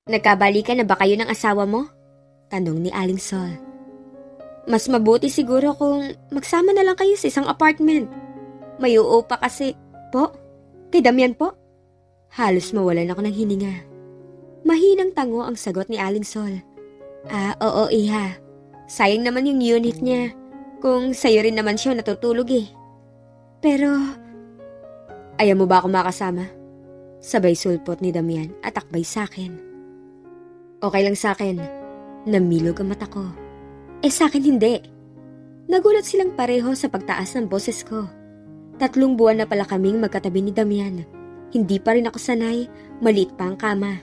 Nagkabalikan na ba kayo ng asawa mo? Tanong ni Aling Sol. Mas mabuti siguro kung magsama na lang kayo sa isang apartment. May uupa kasi. Po? Kay Damian po? Halos mawalan ako ng hininga. Mahinang tango ang sagot ni Aling Sol. Oo iha. Sayang naman yung unit niya. Kung sa'yo rin naman siya natutulog eh. Pero, ayaw mo ba ako makasama? Sabay sulpot ni Damian at takbay sa'kin. Okay lang sa'kin. Namilog ang mata ko. Sa'kin hindi. Nagulat silang pareho sa pagtaas ng boses ko. 3 buwan na pala kaming magkatabi ni Damian. Hindi pa rin ako sanay, maliit pa ang kama.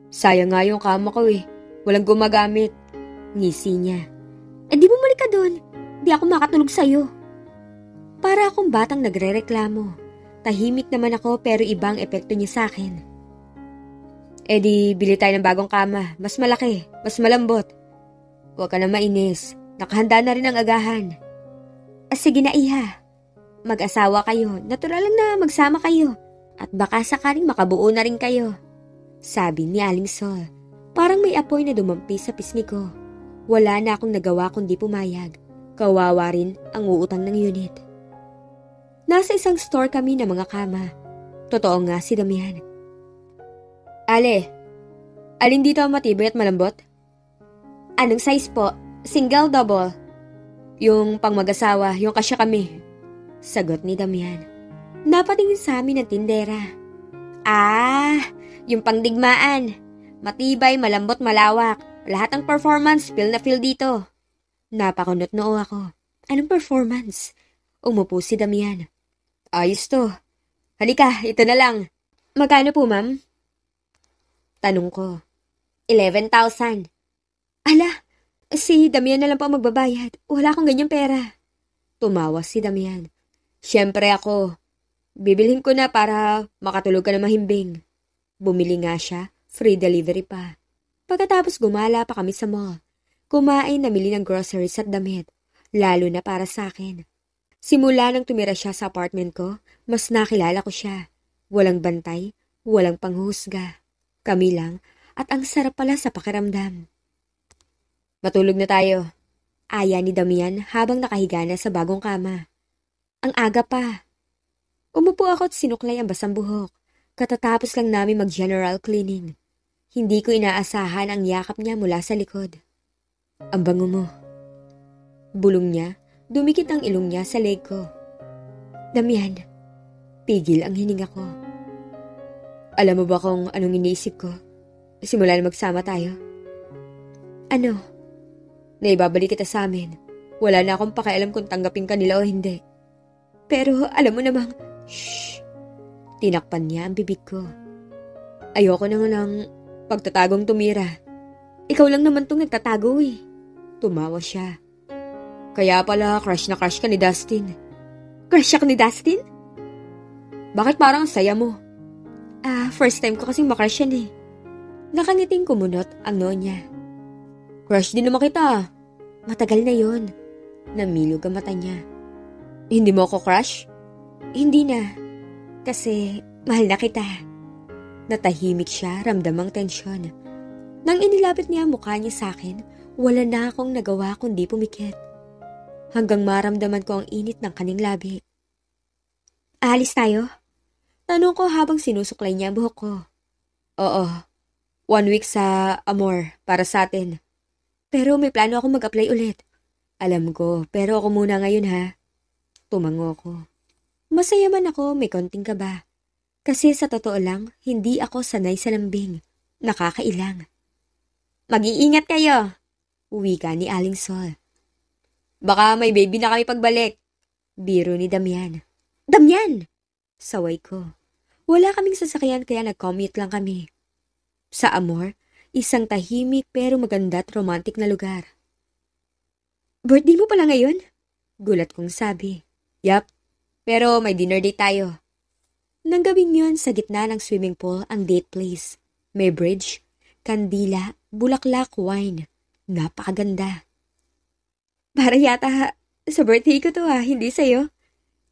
Sayang nga yung kama ko eh. Walang gumagamit. Ngisi niya. Di bumalik ka doon. Di ako makatulog sa'yo. Para akong batang nagrereklamo. Tahimik naman ako pero ibang epekto niya sa'kin. Di bili tayo ng bagong kama. Mas malaki, mas malambot. Huwag ka na mainis. Nakahanda na rin ang agahan. Sige na iha. Mag-asawa kayo. Natural lang na magsama kayo. At baka sakaling makabuo na rin kayo. Sabi ni Aling Sol. Parang may apoy na dumampi sa pisngi ko. Wala na akong nagawa kundi pumayag. Kawawa rin ang uutang ng unit. Nasa isang store kami ng mga kama. Totoo nga si Damian. Ale, alin dito ang matibay at malambot? Anong size po? Single, double? Yung pang mag-asawa, yung kasya kami. Sagot ni Damian. Napatingin sa amin ng tindera. Yung pangdigmaan. Matibay, malambot, malawak. Lahat ng performance, feel na feel dito. Napakunot noo ako. Anong performance? Umupo si Damian. Ayos to. Halika, ito na lang. Magkano po, ma'am? Tanong ko. 11,000. Ala, si Damian na lang po magbabayad. Wala akong ganyang pera. Tumawa si Damian. Siyempre ako. Bibilhin ko na para makatulog ka na mahimbing. Bumili nga siya, free delivery pa. Pagkatapos gumala pa kami sa mall. Kumain, namili ng groceries at damit. Lalo na para sa akin. Simula nang tumira siya sa apartment ko, mas nakilala ko siya. Walang bantay, walang panghusga. Kami lang at ang sarap pala sa pakiramdam. Matulog na tayo. Aya ni Damian habang nakahiga na sa bagong kama. Ang aga pa. Umupo ako at sinuklay ang basang buhok. Katatapos lang namin mag-general cleaning. Hindi ko inaasahan ang yakap niya mula sa likod. Ang bango mo. Bulong niya, dumikit ang ilong niya sa leg ko. Damian, pigil ang hininga ko. Alam mo ba kung anong iniisip ko? Simula na magsama tayo. Ano? Naibabalik kita sa amin. Wala na akong pakialam kung tanggapin ka nila o hindi. Pero alam mo namang, shhh! Tinakpan niya ang bibig ko. Ayoko na ng pagtatagong tumira. Ikaw lang naman tong nagtatago eh. Tumawa siya. Kaya pala crush na crush ka ni Dustin. Crush ka ni Dustin? Bakit parang ang saya mo? First time ko kasing makrush yan eh. Nakangiting kumunot ang noo niya. Crush din naman kita. Matagal na yon. Namilog ang mata niya. Hindi mo ako crush? Hindi na. Kasi mahal na kita. Natahimik siya, ramdamang tensyon. Nang inilapit niya ang mukha niya sa akin, wala na akong nagawa kundi pumikit. Hanggang maramdaman ko ang init ng kaning labi. Aalis tayo? Tanong ko habang sinusuklay niya ang buhok ko. Oo. 1 week sa Amor para sa atin. Pero may plano ako mag-apply ulit. Alam ko, pero ako muna ngayon ha. Tumango ko. Masaya man ako, may konting kaba. Kasi sa totoo lang, hindi ako sanay sa lambing. Nakakailang. Mag-iingat kayo, wika ni Aling Sol. Baka may baby na kami pagbalik. Biro ni Damian. Damian! Saway ko. Wala kaming sasakyan kaya nag-commute lang kami. Sa Amor, isang tahimik pero maganda at romantic na lugar. Birthday mo pala ngayon? Gulat kong sabi. Yap, pero may dinner date tayo. Nang gawing yun, sa gitna ng swimming pool ang date place. May bridge, kandila, bulaklak, wine. Napakaganda. Para yata sa birthday ko to hindi sa'yo.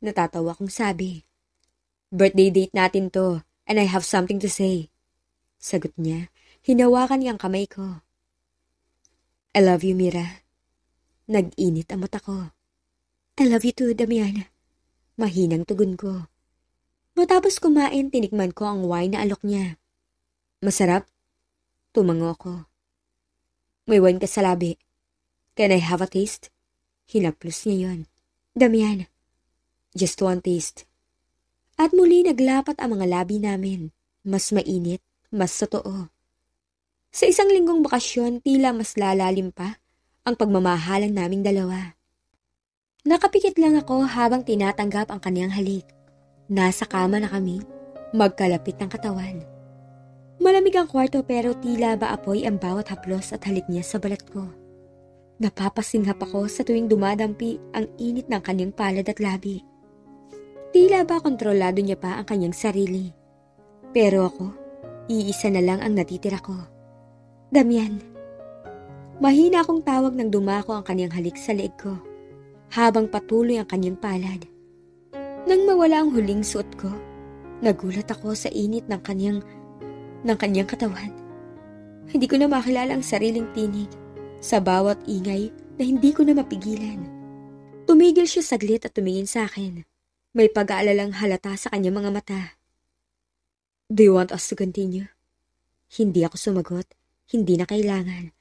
Natatawa kong sabi. Birthday date natin to, and I have something to say. Sagot niya, Hinawakan niyang kamay ko. I love you, Mira. Nag-init ang mata ko. I love you too, Damian. Mahinang tugon ko. Matapos kumain, tinikman ko ang wine na alok niya. Masarap? Tumango ko. May wine ka sa labi. Can I have a taste? Hinaplos niya yon. Damian. Just one taste. At muli naglapat ang mga labi namin. Mas mainit, mas totoo. Sa isang linggong bakasyon, tila mas lalalim pa ang pagmamahalan naming dalawa. Nakapikit lang ako habang tinatanggap ang kaniyang halik. Nasa kama na kami, magkalapit ng katawan. Malamig ang kwarto pero tila ba apoy ang bawat haplos at halik niya sa balat ko. Napapasinghap ako sa tuwing dumadampi ang init ng kaniyang palad at labi. Tila ba kontrolado niya pa ang kanyang sarili. Pero ako, iisa na lang ang natitira ko. Damian. Mahina akong tawag nang dumako ang kanyang halik sa leeg ko, habang patuloy ang kanyang palad. Nang mawala ang huling suot ko, nagulat ako sa init ng kanyang katawan. Hindi ko na makilala ang sariling tinig sa bawat ingay na hindi ko na mapigilan. Tumigil siya saglit at tumingin sa akin. May pag-aalalang halata sa kanyang mga mata. Do you want us to continue? Hindi ako sumagot. Hindi na kailangan.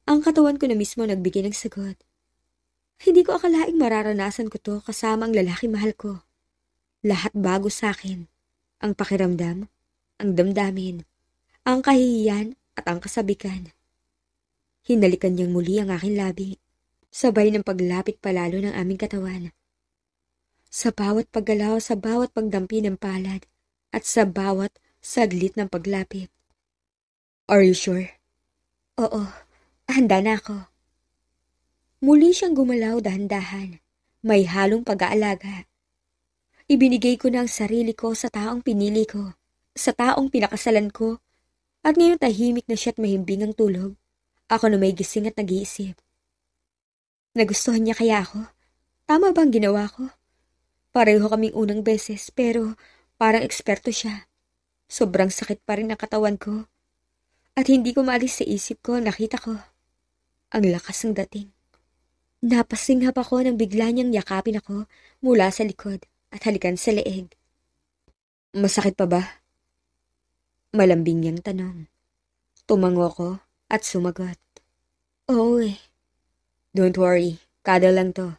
Ang katawan ko na mismo nagbigay ng sagot. Hindi ko akalaing mararanasan ko to kasama ang lalaki mahal ko. Lahat bago sa akin. Ang pakiramdam, ang damdamin, ang kahihiyan at ang kasabikan. Hinalikan niyang muli ang aking labi, sabay ng paglapit palalo ng aming katawan. Sa bawat paggalaw, sa bawat pagdampi ng palad, at sa bawat saglit ng paglapit. Are you sure? Oo, handa na ako. Muli siyang gumalaw dahan-dahan, may halong pag-aalaga. Ibinigay ko na ang sarili ko sa taong pinili ko, sa taong pinakasalan ko, at ngayon tahimik na siya at mahimbing ang tulog. Ako na may gising at nag-iisip. Nagustuhan niya kaya ako? Tama ba ang ginawa ko? Pareho kaming unang beses pero parang eksperto siya. Sobrang sakit pa rin ang katawan ko. At hindi ko maalis sa isip ko, nakita ko. Ang lakas ng dating. Napasinghap ako nang bigla niyang yakapin ako mula sa likod at halikan sa leeg. Masakit pa ba? Malambing niyang tanong. Tumango ko at sumagot. Oo eh. Don't worry, kada lang to.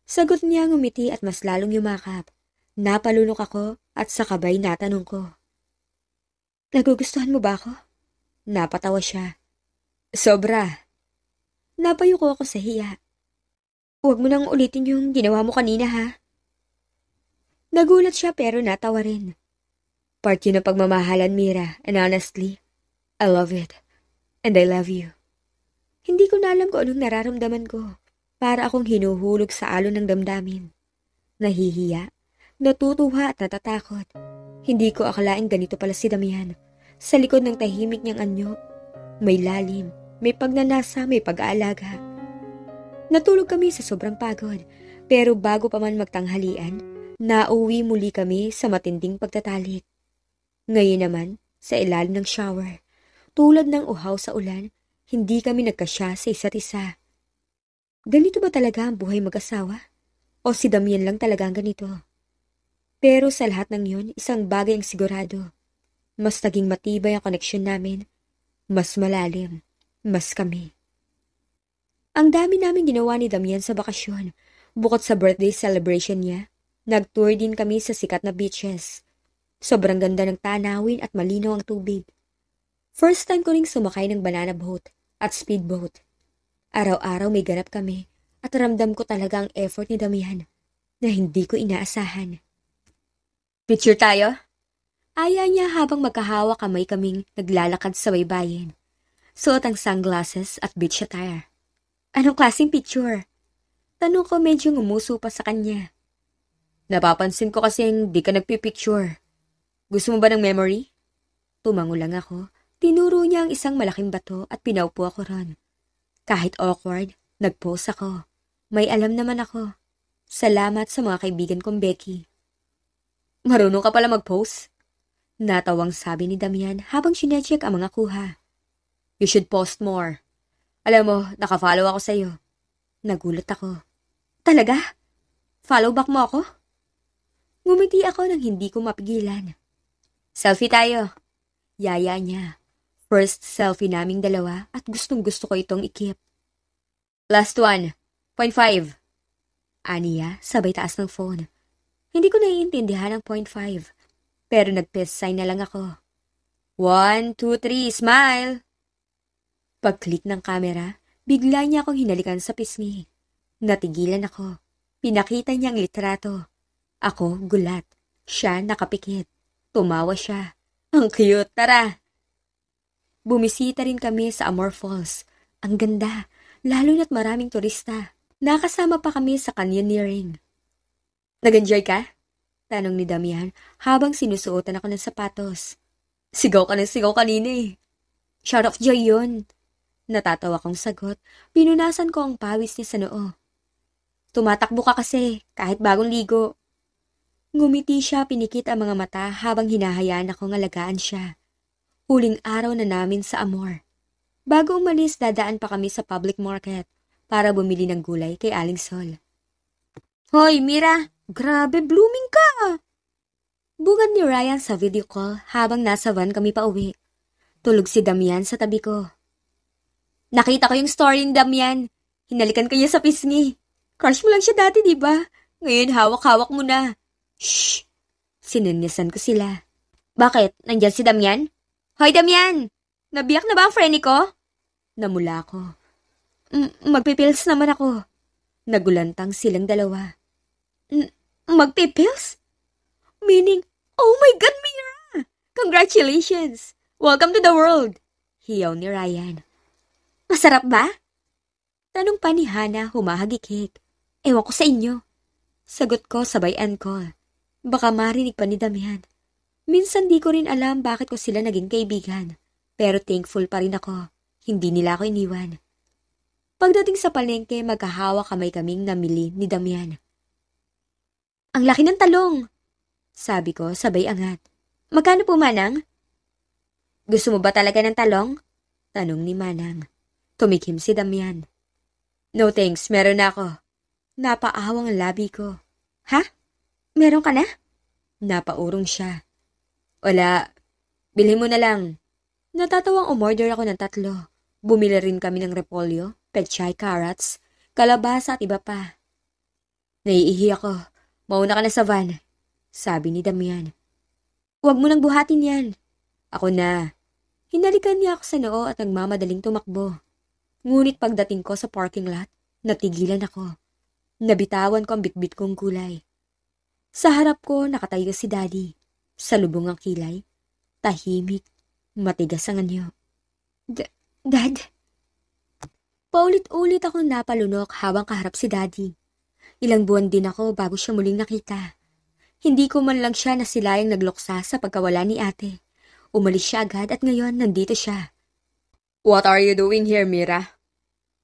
Sagot niya ngumiti at mas lalong yumakap. Napalunok ako at sakabay natanong ko. Nagugustuhan mo ba ako? Napatawa siya. Sobra. Napayuko ako sa hiya. Huwag mo nang ulitin yung ginawa mo kanina ha. Nagulat siya pero natawa rin. Part yun ng pagmamahalan, Mira, and honestly, I love it. And I love you. Hindi ko na alam kung anong nararamdaman ko. Para akong hinuhulog sa alon ng damdamin. Nahihiya, natutuwa at natatakot. Hindi ko akalaing ganito pala si Damian. Sa likod ng tahimik niyang anyo, may lalim, may pagnanasa, may pag-aalaga. Natulog kami sa sobrang pagod, pero bago pa man magtanghalian, nauwi muli kami sa matinding pagtatalik. Ngayon naman, sa ilalim ng shower, tulad ng uhaw sa ulan, hindi kami nagkasya sa isa't isa. Ganito ba talaga ang buhay mag-asawa? O si Damian lang talaga ang ganito? Pero sa lahat ng yun, isang bagay ang sigurado. Mas naging matibay ang koneksyon namin. Mas malalim. Mas kami. Ang dami namin ginawa ni Damian sa bakasyon. Bukod sa birthday celebration niya, nag-tour din kami sa sikat na beaches. Sobrang ganda ng tanawin at malinaw ang tubig. First time ko ring sumakay ng banana boat at speedboat. Araw-araw may ganap kami at ramdam ko talaga ang effort ni Damian na hindi ko inaasahan. Picture tayo? Aya niya habang magkahawa kamay kaming naglalakad sa baybayin. Suot ang sunglasses at beach attire. Anong klaseng picture? Tanong ko medyo ngumuso pa sa kanya. Napapansin ko kasing di ka nagpipicture. Gusto mo ba ng memory? Tumango lang ako. Tinuro niya ang isang malaking bato at pinaupo ako ron. Kahit awkward, nag-pose ako. May alam naman ako. Salamat sa mga kaibigan kong Becky. Marunong ka pala mag-pose? Natawang sabi ni Damian habang sinecheck ang mga kuha. You should post more. Alam mo, nakafollow ako sa'yo. Nagulat ako. Talaga? Follow back mo ako? Ngumiti ako nang hindi ko mapigilan. Selfie tayo. Yaya niya. First selfie naming dalawa at gustong gusto ko itong ikip. Last one. 0.5. Aniya, sabay taas ng phone. Hindi ko naiintindihan ang 0.5. Pero nag-peace sign na lang ako. 1, 2, 3, smile! Pag-click ng camera, bigla niya akong hinalikan sa pisngi. Natigilan ako. Pinakita niya ang litrato. Ako, gulat. Siya, nakapikit. Tumawa siya. Ang cute, tara! Bumisita rin kami sa Amor Falls. Ang ganda, lalo na't maraming turista. Nakasama pa kami sa canyoneering. Nag-enjoy ka? Tanong ni Damian habang sinusuotan ako ng sapatos. Sigaw ka ng sigaw kanina eh. Shout of joy yun. Natatawa kong sagot, pinunasan ko ang pawis niya sa noo. Tumatakbo ka kasi, kahit bagong ligo. Ngumiti siya, pinikit ang mga mata habang hinahayaan akong alagaan siya. Huling araw na namin sa Amor. Bago umalis, dadaan pa kami sa public market para bumili ng gulay kay Aling Sol. Hoy, Mira! Grabe, blooming ka! Bungad ni Ryan sa video call habang nasa van kami pa uwi. Tulog si Damian sa tabi ko. Nakita ko yung story ni Damian. Hinalikan kanya sa pisngi. Crush mo lang siya dati, di ba? Ngayon hawak-hawak mo na. Shh! Sinunyasan ko sila. Bakit? Nandyan si Damian? Hoy, Damian! Nabiyak na ba ang friend ko? Namula ko. Magpipils naman ako. Nagulantang silang dalawa. Magpipils? Meaning, oh my God, Mira! Congratulations! Welcome to the world! Hiyaw ni Ryan. Masarap ba? Tanong pa ni Hana humahagikik. Ewan ko sa inyo. Sagot ko sabayan ko. Baka marinig pa ni Damian. Minsan di ko rin alam bakit ko sila naging kaibigan. Pero thankful pa rin ako. Hindi nila ako iniwan. Pagdating sa palengke, magkahawa kamay kaming namili ni Damian. Ang laki ng talong! Sabi ko sabay angat. Magkano po, Manang? Gusto mo ba talaga ng talong? Tanong ni Manang. Tumikim si Damian. No thanks, meron na ako. Napaawang ang labi ko. Ha? Meron ka na? Napaurong siya. Wala. Bilhin mo na lang. Natatawang umorder ako ng 3. Bumili rin kami ng repolyo, pechay, carrots, kalabasa at iba pa. Naiihi ako. Mauna ka na sa van. Sabi ni Damian. Huwag mo nang buhatin yan. Ako na. Hinalikan niya ako sa noo at nagmamadaling tumakbo. Ngunit pagdating ko sa parking lot, natigilan ako. Nabitawan ko ang bitbit kong gulay. Sa harap ko nakatayo si Daddy. Sa lubong ang kilay. Tahimik. Matigas ang anyo. Dad? Paulit-ulit akong napalunok habang kaharap si Daddy. Ilang buwan din ako bago siya muling nakita. Hindi ko man lang siya nasilayang nagluksa sa pagkawala ni ate. Umalis siya agad at ngayon nandito siya. What are you doing here, Mira?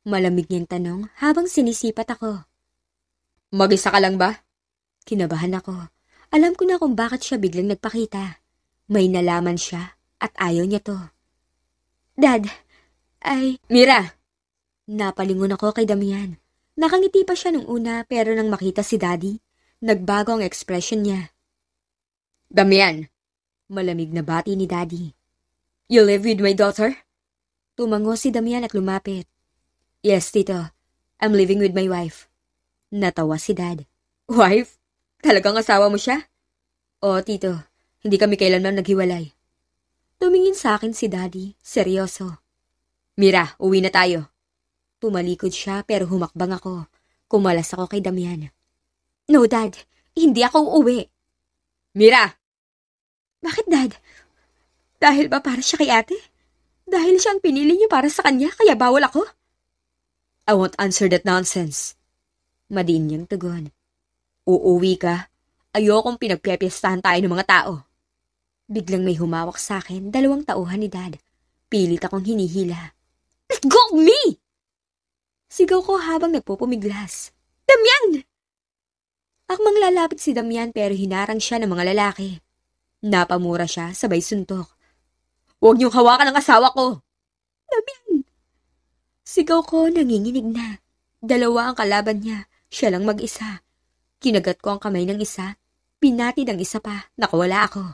Malamig niyang tanong habang sinisipat ako. Mag-isa ka lang ba? Kinabahan ako. Alam ko na kung bakit siya biglang nagpakita. May nalaman siya at ayaw niya to. Dad, Mira! Napalingon ako kay Damian. Nakangiti pa siya nung una pero nang makita si Daddy, nagbago ang expression niya. Damian! Malamig na bati ni Daddy. You live with my daughter? Tumango si Damian at lumapit. Yes, Tito. I'm living with my wife. Natawa si Dad. Wife? Talagang asawa mo siya? Oo, Tito. Hindi kami kailanman naghiwalay. Tumingin sa akin si Daddy, seryoso. Mira, uwi na tayo. Tumalikod siya pero humakbang ako. Kumalas ako kay Damian. No, Dad. Hindi ako uuwi. Mira! Bakit, Dad? Dahil ba para siya kay ate? Dahil siya ang pinili niyo para sa kanya, kaya bawal ako? I won't answer that nonsense. Madiin niyang tugon. Uuwi ka. Ayokong pinagpipiestahan tayo ng mga tao. Biglang may humawak sa akin, 2 tauhan ni Dad. Pilit akong hinihila. Let go of me! Sigaw ko habang nagpupumiglas. Damian! Akmang lalapit si Damian pero hinarang siya ng mga lalaki. Napamura siya sabay suntok. Huwag niyong hawakan ang asawa ko! Damian! Sigaw ko nanginginig na. Dalawa ang kalaban niya. Siya lang mag-isa. Kinagat ko ang kamay ng isa. Pinatid ang isa pa. Nakawala ako.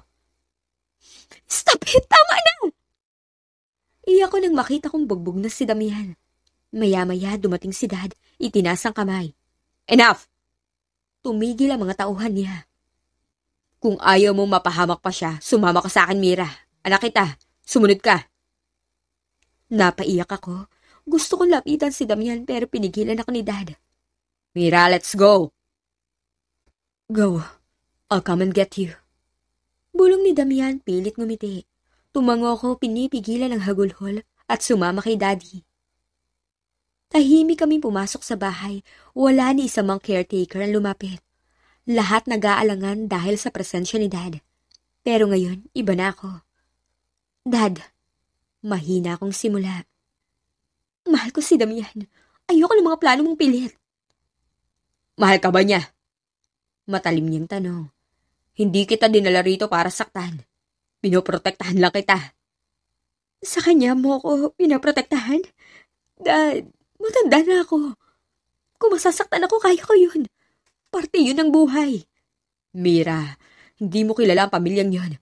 Stop it! Tama na! Iyak ko nang makita kong bugbog na si Damian. Maya-maya dumating si Dad. Itinaas ang kamay. Enough! Tumigil ang mga tauhan niya. Kung ayaw mong mapahamak pa siya, sumama ka sa akin, Mira. Anak kita, sumunod ka. Napaiyak ako. Gusto kong lapitan si Damian pero pinigilan ako ni Dad. Mira, let's go. Go. I'll come and get you. Bulong ni Damian, pilit ngumiti. Tumango ako, pinipigilan ang hagulhol at sumama kay Daddy. Tahimik kaming pumasok sa bahay. Wala ni isang mang caretaker ang lumapit. Lahat nag-aalangan dahil sa presensya ni Dad. Pero ngayon, iba na ako. Dad, mahina akong simula. Mahal ko si Damian. Ayoko ng mga plano mong pilit. Mahal ka ba niya? Matalim niyang tanong. Hindi kita dinala rito para saktan. Pinoprotektahan lang kita. Sa kanya mo ako pinoprotektahan? Dad, matanda na ako. Kung masasaktan ako, kaya ko yun. Parte yun ng buhay. Mira, hindi mo kilala ang pamilyang yun.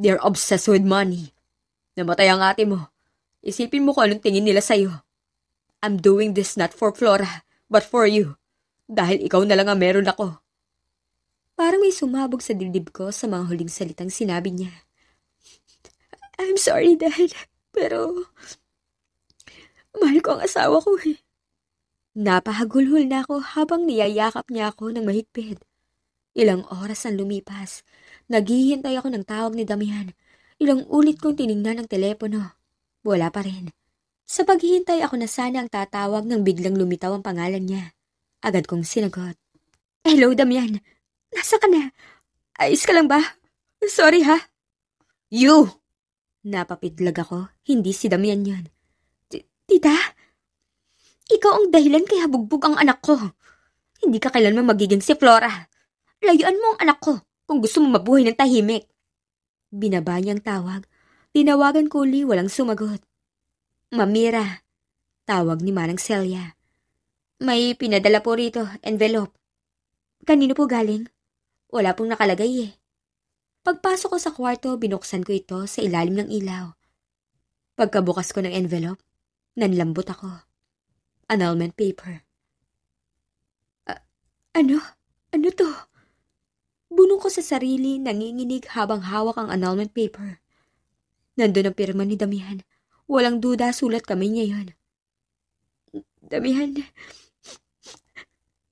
They're obsessed with money. Namatay ang ate mo. Isipin mo kung anong tingin nila sa'yo. I'm doing this not for Flora, but for you. Dahil ikaw na lang ang meron ako. Parang may sumabog sa dibdib ko sa mga huling salitang sinabi niya. I'm sorry, Dad, pero mahal ko ang asawa ko eh. Napahagulhol na ako habang niyayakap niya ako ng mahigpit. Ilang oras ang lumipas. Naghihintay ako ng tawag ni Damian. Ilang ulit kong tiningnan ang telepono. Wala pa rin. Sa paghihintay ako na sana ang tatawag nang biglang lumitaw ang pangalan niya. Agad kong sinagot. Hello, Damian. Nasa ka na? Ayos ka lang ba? Sorry ha. You! Napapidlag ako. Hindi si Damian yun. Tita? Ikaw ang dahilan kaya bugbog ang anak ko. Hindi ka kailanman magiging si Flora. Layuan mo ang anak ko kung gusto mo mabuhay ng tahimik. Binaba niyang tawag. Tinawagan ko uli, walang sumagot. Mamira. Tawag ni Manang Celia. May pinadala po rito, envelope. Kanino po galing? Wala pong nakalagay eh. Pagpasok ko sa kwarto, binuksan ko ito sa ilalim ng ilaw. Pagkabukas ko ng envelope, nanlambot ako. Annulment paper. Ano? Ano to? Bunong ko sa sarili, nanginginig habang hawak ang annulment paper. Nandun ang pirma ni Damian. Walang duda, sulat kami niya yun. Damian,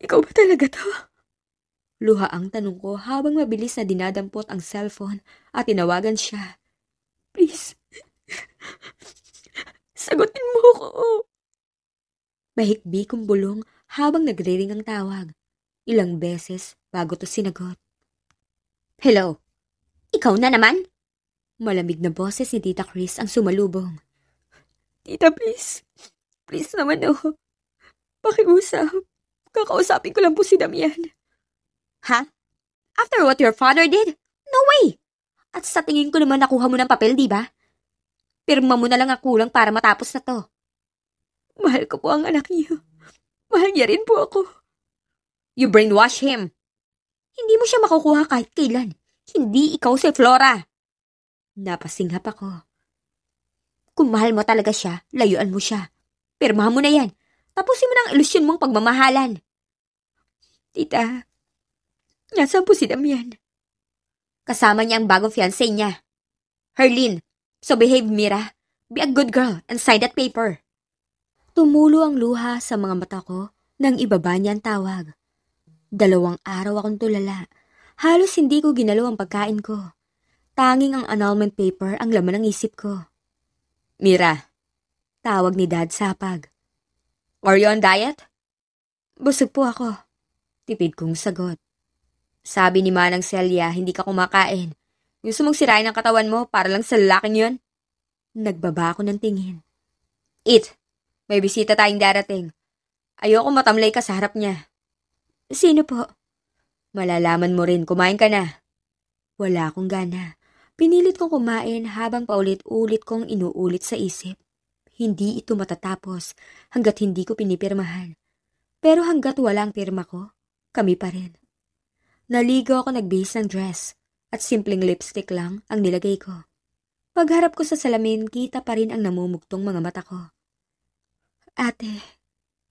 ikaw ba talaga to? Luha ang tanong ko habang mabilis na dinadampot ang cellphone at tinawagan siya. Please, sagutin mo ko. Mahikbi kong bulong habang nagre-ring ang tawag. Ilang beses bago to sinagot. Hello? Ikaw na naman? Malamig na boses ni Tita Chris ang sumalubong. Tita, please. Please naman oh. Pakiusap. Kakausapin ko lang po si Damian. Ha? After what your father did? No way! At sa tingin ko naman nakuha mo ng papel, di ba? Pirma mo na lang ang kulang para matapos na to. Mahal ko po ang anak niyo. Mahal niya rin po ako. You brainwash him. Hindi mo siya makukuha kahit kailan. Hindi ikaw si Flora. Napasinghap ako. Kung mahal mo talaga siya, layuan mo siya. Pirmahan mo na yan. Tapusin mo na ang ilusyon mong pagmamahalan. Tita, nasaan po si Damian? Kasama niya ang bagong fiancé niya. Herlin, so behave, Mira. Be a good girl and sign that paper. Tumulo ang luha sa mga mata ko nang ibaba niya ang tawag. 2 araw akong tulala. Halos hindi ko ginalaw ang pagkain ko. Tanging ang annulment paper ang laman ng isip ko. Mira, tawag ni Dad sapag. Are you on diet? Busog po ako. Tipid kong sagot. Sabi ni Manang Celia, hindi ka kumakain. Gusto mong sirain ang katawan mo para lang sa lalaking yun? Nagbaba ako ng tingin. Eat. May bisita tayong darating. Ayoko matamlay ka sa harap niya. Sino po? Malalaman mo rin, kumain ka na. Wala akong gana. Pinilit kong kumain habang paulit-ulit kong inuulit sa isip. Hindi ito matatapos hanggat hindi ko pinipirmahan. Pero hanggat walang pirma ko, kami pa rin. Naligo ako nagbihis ng dress at simpleng lipstick lang ang nilagay ko. Pagharap ko sa salamin, kita pa rin ang namumugtong mga mata ko. Ate,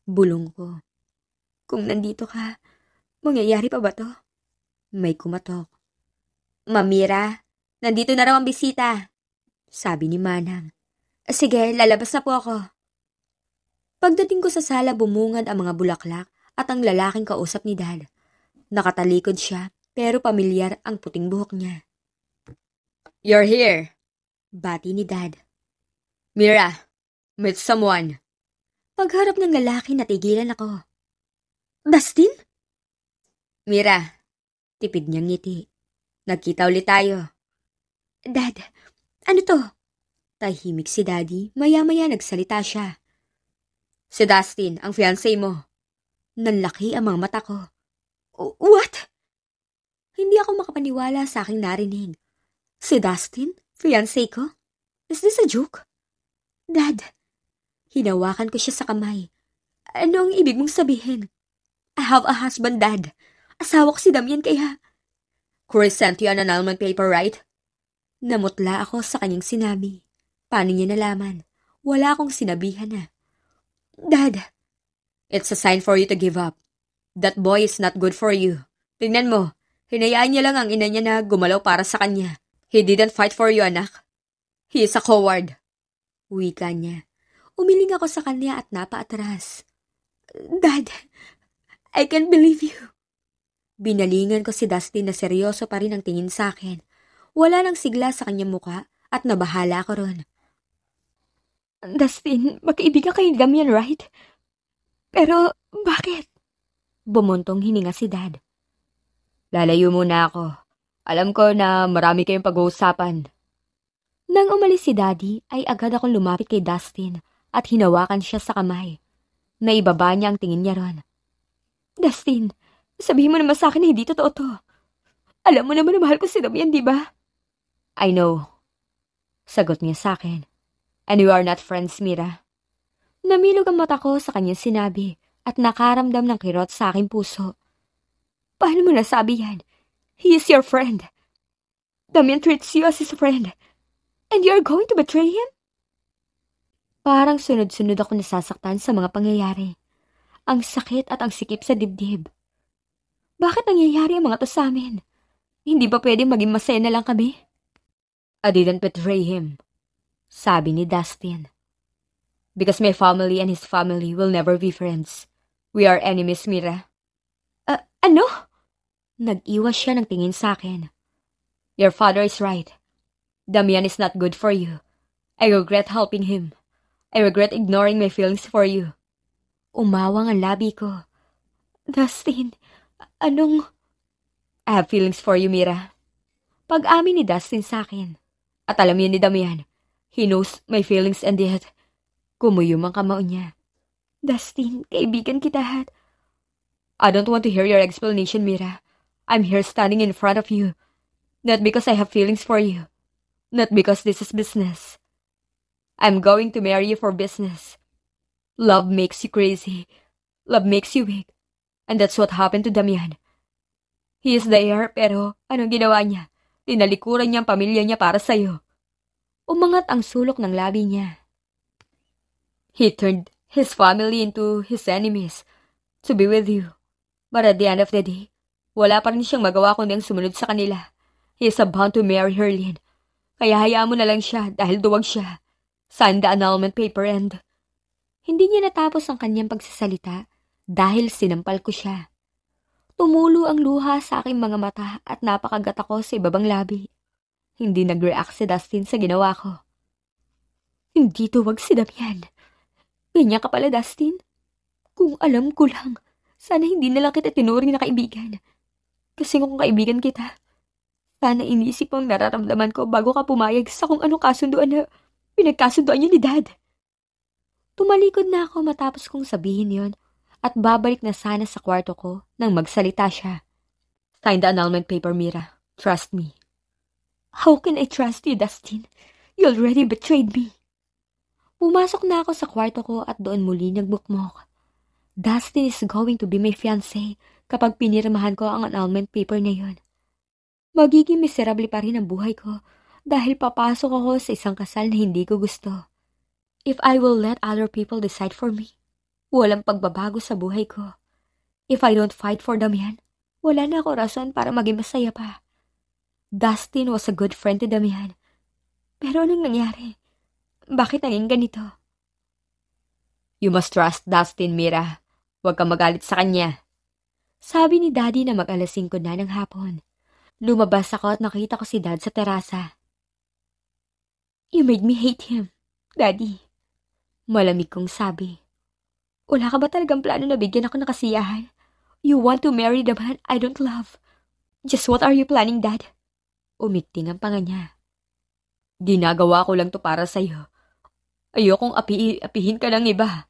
bulong ko. Kung nandito ka, mangyayari pa ba to? May kumatok. Mamira, nandito na raw ang bisita, sabi ni Manang. Sige, lalabas na po ako. Pagdating ko sa sala, bumungad ang mga bulaklak at ang lalaking kausap ni Dad. Nakatalikod siya, pero pamilyar ang puting buhok niya. You're here, bati ni Dad. Mira, meet someone. Pagharap ng lalaki, natigilan ako. Dustin? Mira, tipid niyang ngiti. Nagkita ulit tayo. Dad, ano to? Tahimik si Daddy, maya-maya nagsalita siya. Si Dustin, ang fiancé mo. Nanlaki ang mga mata ko. What? Hindi ako makapaniwala sa aking narinig. Si Dustin? Fiancé ko? Is this a joke? Dad, hinawakan ko siya sa kamay. Ano ang ibig mong sabihin? I have a husband, Dad. Asawa ko si Damian kaya... Chris sent you an annulment paper, right? Namutla ako sa kanyang sinabi. Paano niya nalaman? Wala akong sinabihan na. Dad! It's a sign for you to give up. That boy is not good for you. Tingnan mo, hinayaan niya lang ang ina niya na gumalaw para sa kanya. He didn't fight for you, anak. He is a coward. Wika niya. Umiling ako sa kanya at napaatras. Dad, I can't believe you. Binalingan ko si Dustin na seryoso pa rin ang tingin sa akin. Wala nang sigla sa kanyang muka at nabahala ako ron. Dustin, magkaibigan kayo ni Damian, right? Pero, bakit? Bumuntong hininga si Dad. Lalayo muna ako. Alam ko na marami kayong pag-uusapan. Nang umalis si Daddy, ay agad akong lumapit kay Dustin at hinawakan siya sa kamay. Naibaba niya ang tingin niya ron. Dustin, sabihin mo naman sa akin na hindi totoo to. Alam mo naman na mahal ko si Damian, di ba? I know. Sagot niya sa akin. And we are not friends, Mira. Namilog ang mata ko sa kanyang sinabi at nakaramdam ng kirot sa aking puso. Paano mo nasabi yan? He is your friend. Damian treats you as his friend. And you are going to betray him? Parang sunod-sunod ako nasasaktan sa mga pangyayari. Ang sakit at ang sikip sa dibdib. Bakit nangyayari ang mga to sa amin? Hindi ba pwedeng maging masaya na lang kami? I didn't betray him, sabi ni Dustin. Because my family and his family will never be friends. We are enemies, Mira. Ano? Nag-iwas siya ng tingin sa akin. Your father is right. Damian is not good for you. I regret helping him. I regret ignoring my feelings for you. Umawang ang labi ko. Dustin, anong... I have feelings for you, Mira. Pag-amin ni Dustin sa akin. At alam yun ni Damian. He knows my feelings and yet... Kumuyom ang kamao niya. Dustin, kaibigan kita hat. I don't want to hear your explanation, Mira. I'm here standing in front of you. Not because I have feelings for you. Not because this is business. I'm going to marry you for business. Love makes you crazy. Love makes you weak. And that's what happened to Damian. He is the heir, pero anong ginawa niya? Tinalikuran niya ang pamilya niya para sa'yo. Umangat ang sulok ng labi niya. He turned his family into his enemies to be with you. But at the end of the day, wala pa rin siyang magawa kundi ang sumunod sa kanila. He is bound to marry Herlin. Kaya hayaan mo na lang siya dahil duwag siya. Sign the annulment paper and... Hindi niya natapos ang kanyang pagsasalita dahil sinampal ko siya. Tumulo ang luha sa aking mga mata at napakagat ako sa ibabang labi. Hindi nag-react si Dustin sa ginawa ko. Hindi duwag si Damian. Ganyan ka pala, Dustin? Kung alam ko lang, sana hindi na lang kita tinuring na kaibigan. Kasi kung kaibigan kita, sana inisip mo ang nararamdaman ko bago ka pumayag sa kung anong kasunduan na pinagkasunduan niyo ni Dad. Tumalikod na ako matapos kong sabihin yon at babalik na sana sa kwarto ko nang magsalita siya. Sign the annulment paper, Mira. Trust me. How can I trust you, Dustin? You already betrayed me. Pumasok na ako sa kwarto ko at doon muli nagbukmok. Dustin is going to be my fiancé kapag pinirmahan ko ang annulment paper na yun. Magiging miserable pa rin ang buhay ko dahil papasok ako sa isang kasal na hindi ko gusto. If I will let other people decide for me, walang pagbabago sa buhay ko. If I don't fight for Damian, wala na ako rason para maging masaya pa. Dustin was a good friend to Damian. Pero anong nangyari? Bakit naging ganito? You must trust Dustin, Mira. Huwag kang magalit sa kanya. Sabi ni Daddy na mag-alas 5 na ng hapon. Lumabas ako at nakita ko si Dad sa terasa. You made me hate him, Daddy. Malamig kong sabi. Wala ka ba talagang plano na bigyan ako ng kasiyahan? You want to marry the man I don't love. Just what are you planning, Dad? Umiting ang panga niya. Ginagawa ko lang to para sa'yo. Ayokong apihin ka ng iba.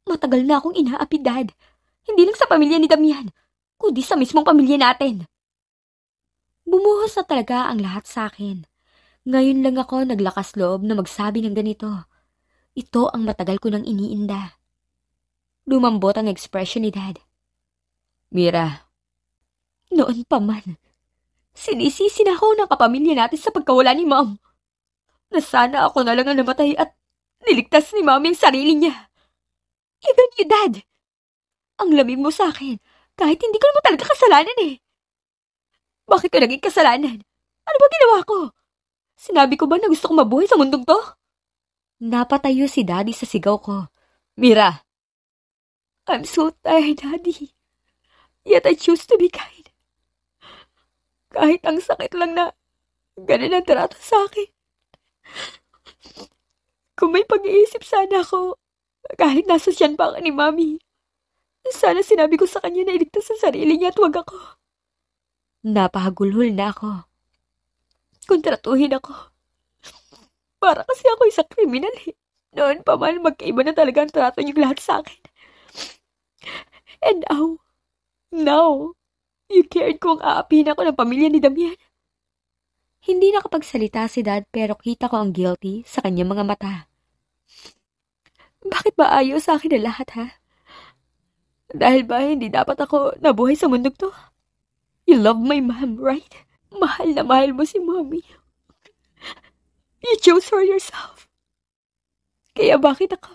Matagal na akong inaapi, Dad. Hindi lang sa pamilya ni Damian, kundi sa mismong pamilya natin. Bumuhos na talaga ang lahat sa akin. Ngayon lang ako naglakas loob na magsabi ng ganito. Ito ang matagal ko nang iniinda. Lumambot ang ekspresyon ni Dad. Mira. Noon pa man, sinisisi na ako ng kapamilya natin sa pagkawala ni Mom. Na sana ako na lang ang namatay at niligtas ni Mommy ang sarili niya. Even you, Dad. Ang lamig mo sa akin, kahit hindi ko naman talaga kasalanan eh. Bakit ko naging kasalanan? Ano ba ginawa ko? Sinabi ko ba na gusto ko mabuhay sa mundong to? Napatayo si Daddy sa sigaw ko. Mira. I'm so tired, Daddy. Yet I choose to be kind. Kahit ang sakit lang na ganun ang trato sa akin. Kung may pag-iisip sana ako, kahit nasa siyan pa ni Mami, sana sinabi ko sa kanya na iligtas sa sarili niya at wag ako. Napahagulhol na ako. Kontratuhin ako. Para kasi ako isang kriminal eh. Noon pa man, magkaiba na talaga ang trato niyong lahat sa akin. And now, you cared kung aapihin ako ng pamilya ni Damian. Hindi nakapagsalita si Dad pero kita ko ang guilty sa kanyang mga mata. Bakit ba ayaw sa akin na lahat, ha? Dahil ba hindi dapat ako nabuhay sa mundong to? You love my mom, right? Mahal na mahal mo si Mommy. You chose for yourself. Kaya bakit ako?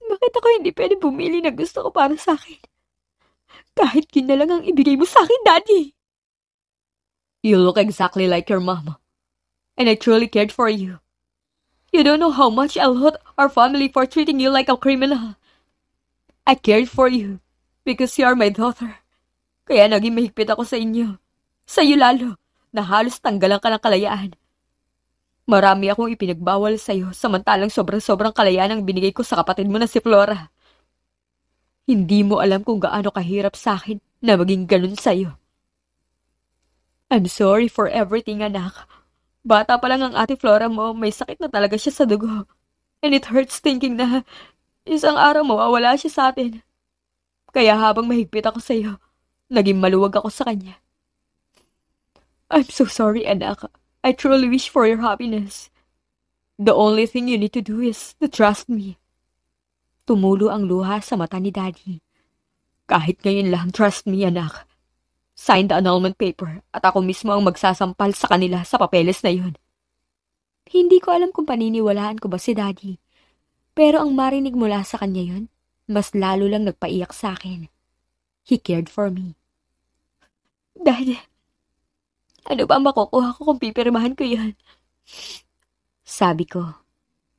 Bakit ako hindi pwede bumili na gusto ko para sa akin? Kahit yun na lang ang ibigay mo sa akin, Daddy. You look exactly like your mom. And I truly cared for you. You don't know how much I loved our family for treating you like a criminal. I cared for you because you are my daughter. Kaya naging mahigpit ako sa inyo. Sa iyo lalo, na halos tanggalan ka ng kalayaan. Marami akong ipinagbawal sa iyo samantalang sobrang-sobrang kalayaan ang binigay ko sa kapatid mo na si Flora. Hindi mo alam kung gaano kahirap sa akin na maging ganun sa iyo. I'm sorry for everything, anak. Bata pa lang ang ate Flora mo, may sakit na talaga siya sa dugo. And it hurts thinking na isang araw mawawala siya sa atin. Kaya habang mahigpit ako sa iyo, naging maluwag ako sa kanya. I'm so sorry, anak. I truly wish for your happiness. The only thing you need to do is to trust me. Tumulo ang luha sa mata ni Daddy. Kahit ngayon lang, trust me, anak. Sign the annulment paper at ako mismo ang magsasampal sa kanila sa papeles na yun. Hindi ko alam kung paniniwalaan ko ba si Daddy. Pero ang marinig mula sa kanya yun, mas lalo lang nagpaiyak sa akin. He cared for me. Dad, ano ba makukuha ko kung pipirmahan ko yan? Sabi ko,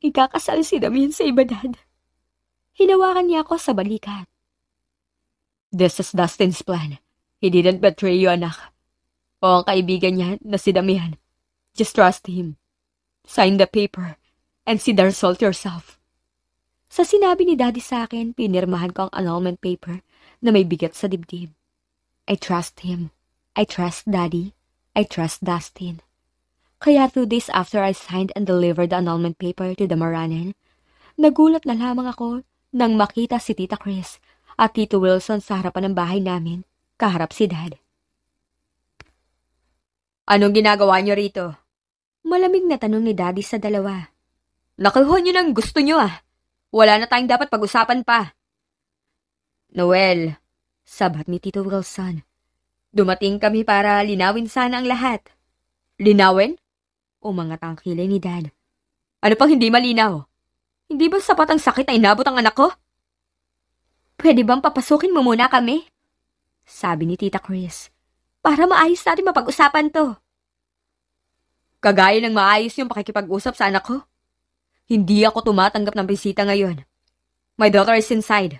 ikakasal si Damian sa iba, Dad. Hinawakan niya ako sa balikat. This is Dustin's plan. He didn't betray you, anak. O ang kaibigan niya na si Damian. Just trust him. Sign the paper and see the result yourself. Sa sinabi ni Daddy sa akin, pinirmahan ko ang annulment paper na may bigat sa dibdib. I trust him. I trust Daddy. I trust Dustin. Kaya 2 days after I signed and delivered the annulment paper to the Moranen, nagulat na lamang ako nang makita si Tita Chris at Tito Wilson sa harapan ng bahay namin. Kaharap si Dad. Anong ginagawa niyo rito? Malamig na tanong ni Daddy sa dalawa. Nakuha niyo ng gusto niyo ah. Wala na tayong dapat pag-usapan pa. Noel, sabat ni Tito Wilson. Dumating kami para linawin sana ang lahat. Linawin? Umangat ang kilay ni Dad. Ano pang hindi malinaw? Hindi ba sapat ang sakit na inabot ang anak ko? Pwede bang papasukin mo muna kami? Sabi ni Tita Chris. Para maayos natin mapag-usapan to. Kagaya ng maayos yung pakikipag-usap sa anak ko. Hindi ako tumatanggap ng bisita ngayon. My daughter is inside.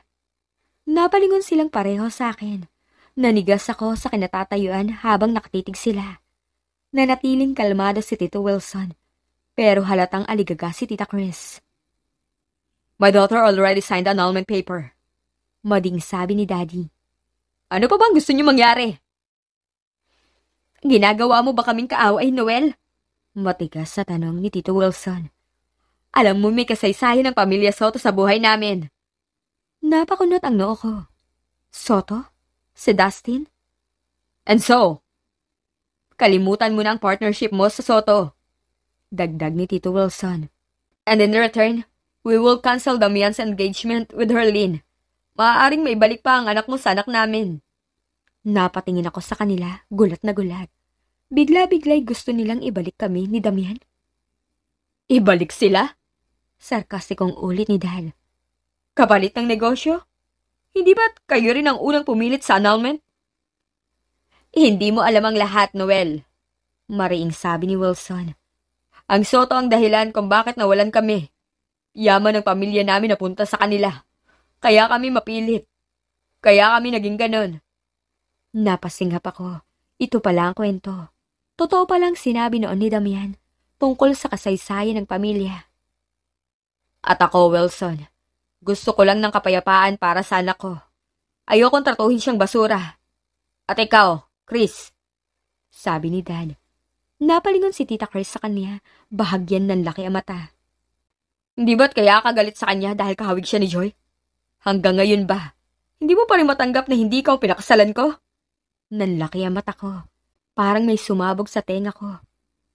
Napalingon silang pareho sa akin. Nanigas ako sa kinatatayuan habang nakatitig sila. Nanatiling kalmado si Tito Wilson, pero halatang aligaga si Tita Chris. My daughter already signed the annulment paper. Mading sabi ni Daddy. Ano pa bang gusto niyo mangyari? Ginagawa mo ba kaming kaaway, Noel? Matigas sa tanong ni Tito Wilson. Alam mo may kasaysayan ng pamilya Soto sa buhay namin. Napakunot ang noo ko. Soto? Si Dustin? And so, kalimutan mo na ang partnership mo sa Soto. Dagdag ni Tito Wilson. And in return, we will cancel Damian's engagement with Herlene. Maaaring may balik pa ang anak mo sa anak namin. Napatingin ako sa kanila, gulat na gulat. Bigla-bigla'y gusto nilang ibalik kami ni Damian. Ibalik sila? Sarkastikong ulit ni Dad. Kapalit ng negosyo? Hindi ba't kayo rin ang unang pumilit sa annulment? Hindi mo alam ang lahat, Noel. Mariing sabi ni Wilson. Ang Soto ang dahilan kung bakit nawalan kami. Yaman ng pamilya namin napunta sa kanila. Kaya kami mapilit. Kaya kami naging ganon. Napasinghap ako. Ito pala ang kwento. Totoo palang sinabi noon ni Damian tungkol sa kasaysayan ng pamilya. At ako, Wilson, gusto ko lang ng kapayapaan para sa anak ko. Ayokong tratuhin siyang basura. At ikaw, Chris, sabi ni Dad. Napalingon si Tita Chris sa kanya, bahagyan ng laki ang mata. Hindi ba't kaya ka galit sa kanya dahil kahawig siya ni Joy? Hanggang ngayon ba? Hindi mo pa rin matanggap na hindi ikaw pinakasalan ko? Nanlaki ang mata ko. Parang may sumabog sa tenga ko.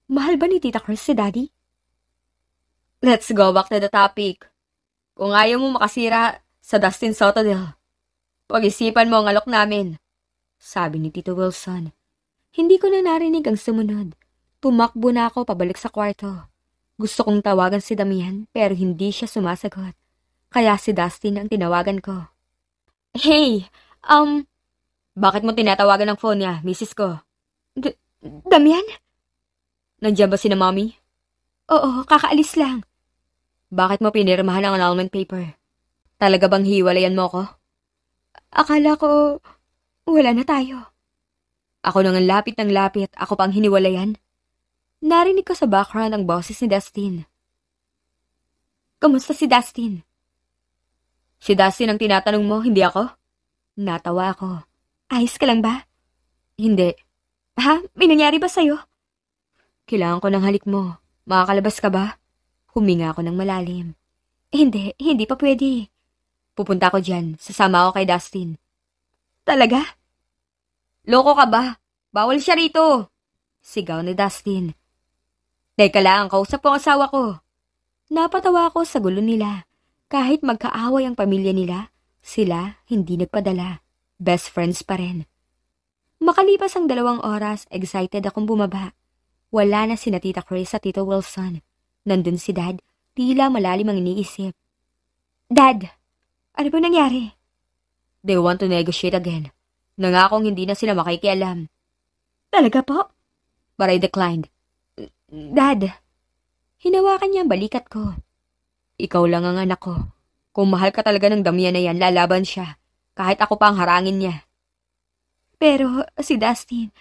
Mahal ba ni Tita Chris si Daddy? Let's go back to the topic. Kung ayaw mo makasira sa Dustin Sotodale, pag-isipan mo ang alok namin, sabi ni Tito Wilson. Hindi ko na narinig ang sumunod. Tumakbo na ako pabalik sa kwarto. Gusto kong tawagan si Damian pero hindi siya sumasagot. Kaya si Dustin ang tinawagan ko. Hey, bakit mo tinatawagan ng phone niya, misis ko? Damian? Nandiyan ba si na Mommy? Oo, kakaalis lang. Bakit mo pinirmahan ang annulment paper? Talaga bang hiwalayan mo ko? Akala ko wala na tayo. Ako nang lapit ng lapit, ako pang hiniwalayan. Narinig ko sa background ang boses ni Dustin. Kamusta si Dustin? Si Dustin ang tinatanong mo, hindi ako? Natawa ako. Ayos ka lang ba? Hindi. Ha? May nangyari ba sa'yo? Kailangan ko ng halik mo. Makakalabas ka ba? Huminga ako ng malalim. Hindi pa pwede. Pupunta ako dyan. Sasama ako kay Dustin. Talaga? Loko ka ba? Bawal siya rito. Sigaw ni Dustin. Teka lang, kausap ko ang asawa ko. Napatawa ako sa gulo nila. Kahit magkaaway ang pamilya nila, sila hindi nagpadala. Best friends pa rin. Makalipas ang 2 oras, excited akong bumaba. Wala na sina Tita Chris at Tito Wilson. Nandun si Dad, tila malalim ang iniisip. Dad, ano ba nangyari? They want to negotiate again. Nangakong hindi na sila makikialam. Talaga po? But I declined. Dad, hinawakan niya ang balikat ko. Ikaw lang ang anak ko. Kung mahal ka talaga ng Damian na yan, lalaban siya. Kahit ako pa ang harangin niya. Pero si Dustin,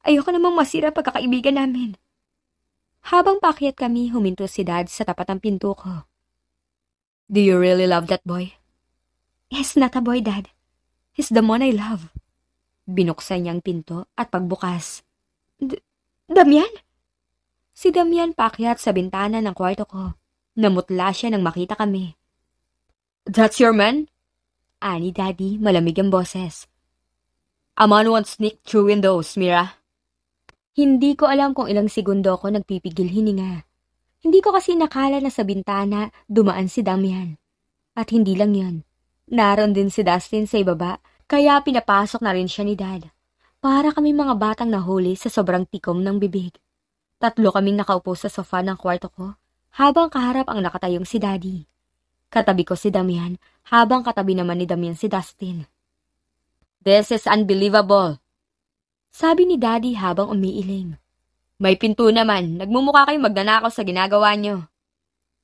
ayoko namang masira pagkakaibigan namin. Habang paakyat kami, huminto si Dad sa tapat ng pinto ko. Do you really love that boy? He's not a boy, Dad. He's the one I love. Binuksan niya ang pinto at pagbukas. Damian? Si Damian paakyat sa bintana ng kwarto ko. Namutla siya nang makita kami. That's your man? Ani Daddy, malamig ang boses. A man once sneaked through windows, Mira. Hindi ko alam kung ilang segundo ako nagpipigil hininga. Hindi ko kasi nakala na sa bintana dumaan si Damian. At hindi lang yun. Naroon din si Dustin sa ibaba, kaya pinapasok na rin siya ni Dad. Para kami mga batang nahuli sa sobrang tikom ng bibig. Tatlo kaming nakaupo sa sofa ng kwarto ko, habang kaharap ang nakatayong si Daddy. Katabi ko si Damian, habang katabi naman ni Damian si Dustin. "This is unbelievable," sabi ni Daddy habang umiiling. "May pinto naman, nagmumukha kayong magnanakaw sa ginagawa nyo."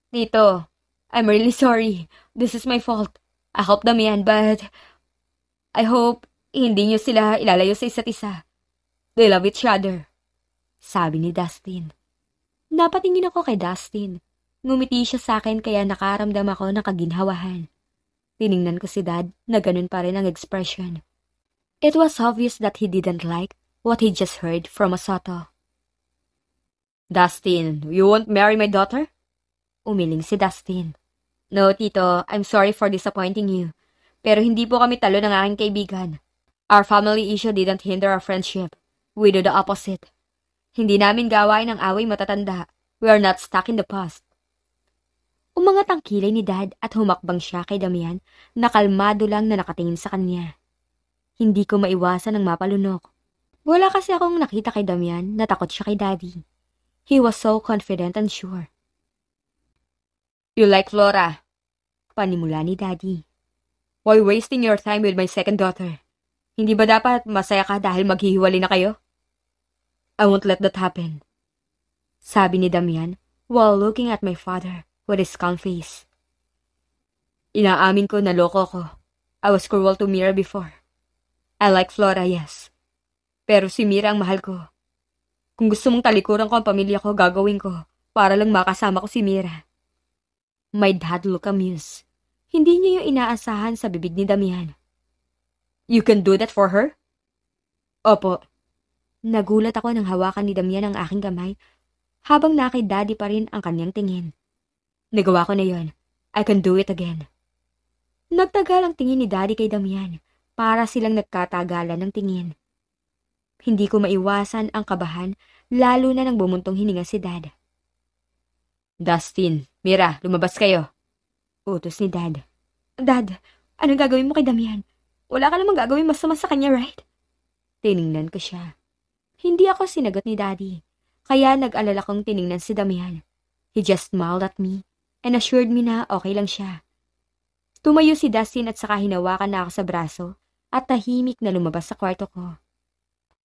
"Tito, I'm really sorry. This is my fault. I hope, Damian, but I hope hindi nyo sila ilalayo sa isa't isa. They love each other," sabi ni Dustin. Napatingin ako kay Dustin. Ngumiti siya sa akin kaya nakaramdam ako ng kaginhawahan. Tiningnan ko si Dad na ganun pa rin ang expression. It was obvious that he didn't like what he just heard from Masato. "Dustin, you won't marry my daughter?" Umiling si Dustin. "No, Tito, I'm sorry for disappointing you. Pero hindi po kami talo ng aking kaibigan. Our family issue didn't hinder our friendship. We do the opposite. Hindi namin gawain ang away matatanda. We are not stuck in the past." Umangat ang kilay ni Dad at humakbang siya kay Damian na kalmado lang na nakatingin sa kanya. Hindi ko maiwasan ang mapalunok. Wala kasi akong nakita kay Damian na takot siya kay Daddy. He was so confident and sure. "You like Flora?" Panimula ni Daddy. "Why wasting your time with my second daughter? Hindi ba dapat masaya ka dahil maghihiwalay na kayo?" "I won't let that happen," sabi ni Damian while looking at my father with his calm face. "Inaamin ko na loko ko. I was cruel to Mira before. I like Flora, yes. Pero si Mira ang mahal ko. Kung gusto mong talikuran ko ang pamilya ko, gagawin ko para lang makasama ko si Mira." My dad looked amused. Hindi niya yung inaasahan sa bibig ni Damian. "You can do that for her?" "Opo." Nagulat ako nang hawakan ni Damian ang aking kamay habang nakay Daddy pa rin ang kanyang tingin. "Nagawa ko na yon. I can do it again." Nagtagal ang tingin ni Daddy kay Damian para silang nagkatagalan ng tingin. Hindi ko maiwasan ang kabahan lalo na nang bumuntong hininga si Dad. "Dustin, Mira, lumabas kayo," utos ni Dad. "Dad, anong gagawin mo kay Damian? Wala ka namang gagawin masama sa kanya, right?" Tiningnan ko siya. Hindi ako sinagot ni Daddy, kaya nag-alala kong tiningnan si Damian. He just smiled at me and assured me na okay lang siya. Tumayo si Dustin at saka hinawakan na ako sa braso at tahimik na lumabas sa kwarto ko.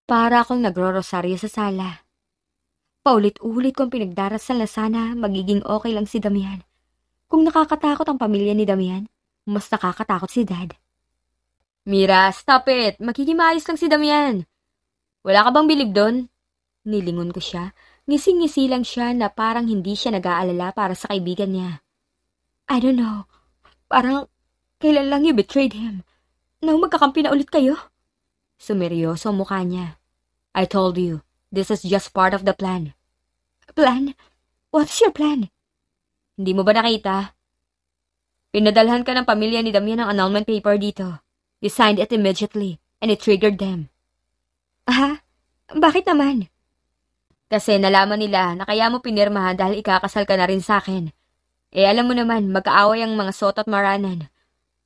Para akong nagro-rosaryo sa sala. Paulit-ulit kong pinagdarasal na sana magiging okay lang si Damian. Kung nakakatakot ang pamilya ni Damian, mas nakakatakot si Dad. "Mira, stop it! Magiging maayos lang si Damian. Wala ka bang bilib doon?" Nilingon ko siya. Ngising-ngisi lang siya na parang hindi siya nag-aalala para sa kaibigan niya. "I don't know. Parang kailan lang you betrayed him. Nang magkakampi na ulit kayo?" Sumeryoso ang mukha niya. "I told you, this is just part of the plan." "Plan? What's your plan?" "Hindi mo ba nakita? Pinadalhan ka ng pamilya ni Damian ng annulment paper dito. You signed it immediately, and it triggered them." "Ah? Bakit naman?" "Kasi nalaman nila na kaya mo pinirmahan dahil ikakasal ka na rin sa akin. Eh alam mo naman, magkaaway ang mga Soto at Maranan.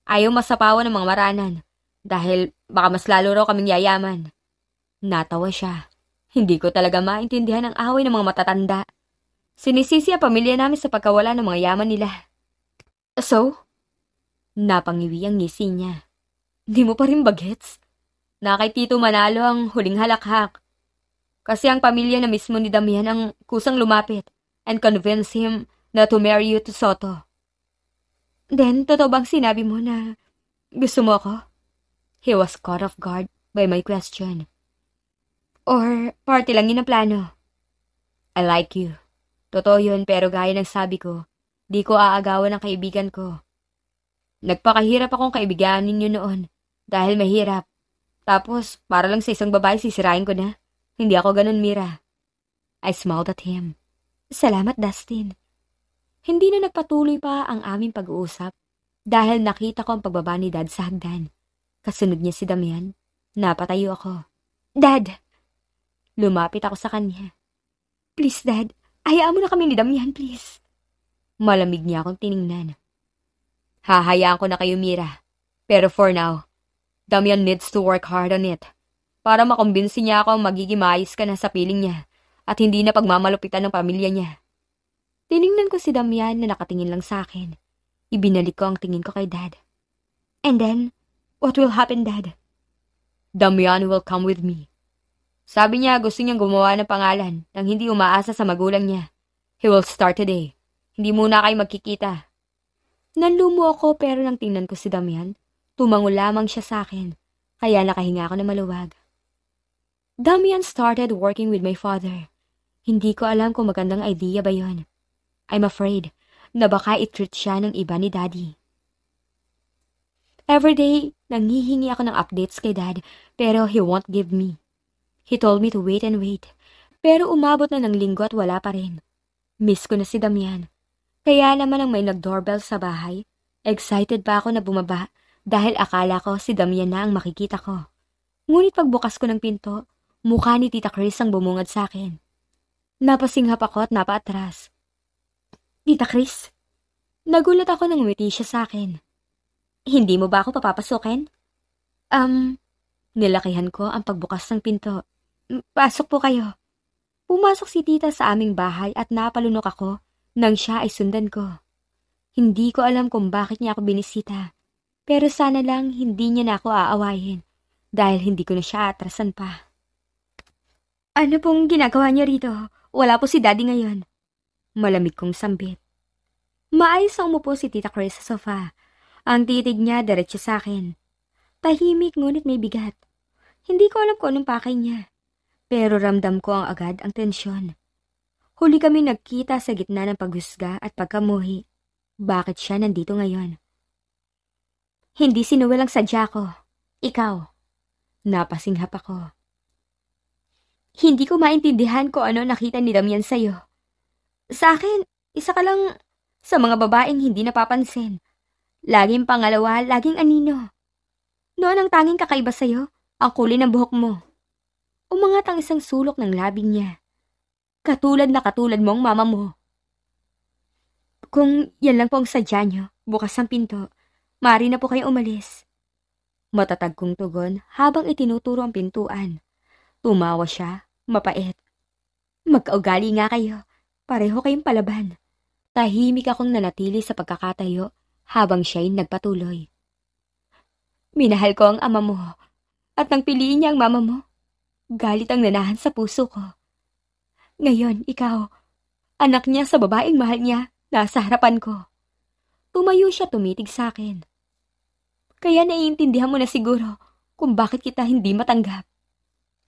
Ayaw masapawan ng mga Maranan dahil baka mas lalo raw kaming yayaman." Natawa siya. Hindi ko talaga maintindihan ang away ng mga matatanda. Sinisisi ang pamilya namin sa pagkawala ng mga yaman nila. "So?" Napangiwi ang ngisi niya. "Di mo pa rin bagets? Na kay Tito Manalo ang huling halakhak. Kasi ang pamilya na mismo ni Damian ang kusang lumapit and convince him na to marry you to Soto." "Then, totoo bang sinabi mo na gusto mo ako?" He was caught off guard by my question. "Or party lang yun ang plano?" "I like you. Totoo yun pero gaya ng sabi ko, di ko aagawan ng kaibigan ko. Nagpakahirap akong kaibiganin niyo noon dahil mahirap. Tapos para lang sa isang babae sisirain ko na. Hindi ako ganun, Mira." I smiled at him. "Salamat, Dustin." Hindi na nagpatuloy pa ang aming pag-uusap dahil nakita ko ang pagbaba ni Dad sa hagdan. Kasunod niya si Damian. Napatayo ako. "Dad!" Lumapit ako sa kanya. "Please, Dad. Hayaan mo na kami ni Damian, please. Malamig niya akong tiningnan. Hahayaan ko na kayo, Mira. Pero for now, Damian needs to work hard on it para makumbinsi niya ako magiging maayos ka na sa piling niya at hindi na pagmamalupitan ng pamilya niya. Tiningnan ko si Damian na nakatingin lang sa akin. Ibinalik ko ang tingin ko kay Dad. And then, what will happen, Dad? Damian will come with me. Sabi niya gusto niyang gumawa ng pangalan nang hindi umaasa sa magulang niya. He will start today. Hindi muna kayo magkikita. Nanlumo ako pero nang tingnan ko si Damian, tumango lamang siya sa akin, kaya nakahinga ako na maluwag. Damian started working with my father. Hindi ko alam kung magandang idea ba yon. I'm afraid na baka i-treat siya ng iba ni Daddy. Everyday, nanghihingi ako ng updates kay Dad pero he won't give me. He told me to wait and wait, pero umabot na ng linggo at wala pa rin. Miss ko na si Damian. Kaya naman nang may nag-doorbell sa bahay, excited pa ako na bumaba dahil akala ko si Damian na ang makikita ko. Ngunit pagbukas ko ng pinto, mukha ni Tita Chris ang bumungad sa akin. Napasinghap ako at napaatras. Tita Chris? Nagulat ako nang ngumiti siya sa akin. Hindi mo ba ako papapasukin? Nilakihan ko ang pagbukas ng pinto. Pasok po kayo. Pumasok si Tita sa aming bahay at napalunok ako nang siya ay sundan ko. Hindi ko alam kung bakit niya ako binisita, pero sana lang hindi niya na ako aawayin dahil hindi ko na siya atrasan pa. Ano pong ginagawa niyo rito? Wala po si Daddy ngayon. Malamig kong sambit. Maayos ang umupo si Tita Chris sa sofa. Ang titig niya diretso sa akin. Tahimik ngunit may bigat. Hindi ko alam kung anong pakay niya. Pero ramdam ko ang agad ang tensyon. Huli kami nagkita sa gitna ng paghusga at pagkamuhi. Bakit siya nandito ngayon? Hindi si Noel ang sadya ko. Ikaw. Napasinghap ako. Hindi ko maintindihan kung ano nakita ni Damian sa'yo. Sa akin, isa ka lang sa mga babaeng hindi napapansin. Laging pangalawa, laging anino. Noon ang tanging kakaiba sa'yo, ang kulay ng buhok mo. Umangat ang isang sulok ng labi niya. Katulad na katulad mong mama mo. Kung yan lang po ang sadya niyo, bukas ang pinto, maaari na po kayong umalis. Matatag kong tugon habang itinuturo ang pintuan. Tumawa siya, mapait. Magkaugali nga kayo, pareho kayong palaban. Tahimik akong nanatili sa pagkakatayo habang siya'y nagpatuloy. Minahal ko ang ama mo at nang piliin niya ang mama mo, galit ang nanahan sa puso ko. Ngayon, ikaw, anak niya sa babaeng mahal niya, nasa harapan ko. Tumayo siya tumitig sa akin. Kaya naiintindihan mo na siguro kung bakit kita hindi matanggap.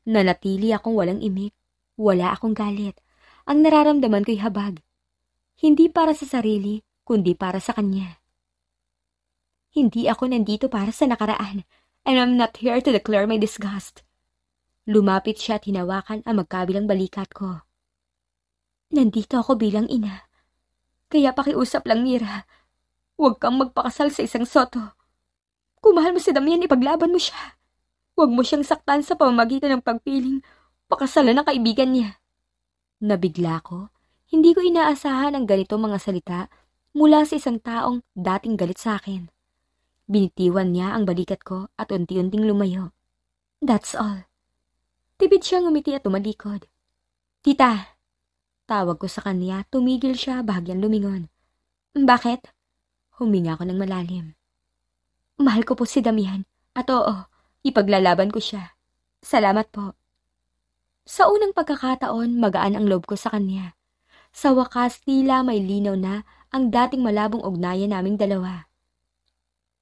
Nanatili akong walang imik, wala akong galit. Ang nararamdaman ko'y habag. Hindi para sa sarili, kundi para sa kanya. Hindi ako nandito para sa nakaraan, and I'm not here to declare my disgust. Lumapit siya at hinawakan ang magkabilang balikat ko. Nandito ako bilang ina. Kaya pakiusap lang, Mira. Huwag kang magpakasal sa isang soto. Kung mahal mo si Damian, ipaglaban mo siya. Huwag mo siyang saktan sa pamamagitan ng pagpiling pakasalan ng kaibigan niya. Nabigla ko. Hindi ko inaasahan ang ganito mga salita mula sa isang taong dating galit sa akin. Binitiwan niya ang balikat ko at unti-unting lumayo. That's all. Tibid siyang ngumiti at tumalikod. Tita! Tawag ko sa kanya, tumigil siya bahagyang lumingon. Bakit? Huminga ko ng malalim. Mahal ko po si Damian at oo, ipaglalaban ko siya. Salamat po. Sa unang pagkakataon, magaan ang loob ko sa kanya. Sa wakas, tila may linaw na ang dating malabong ugnayan naming dalawa.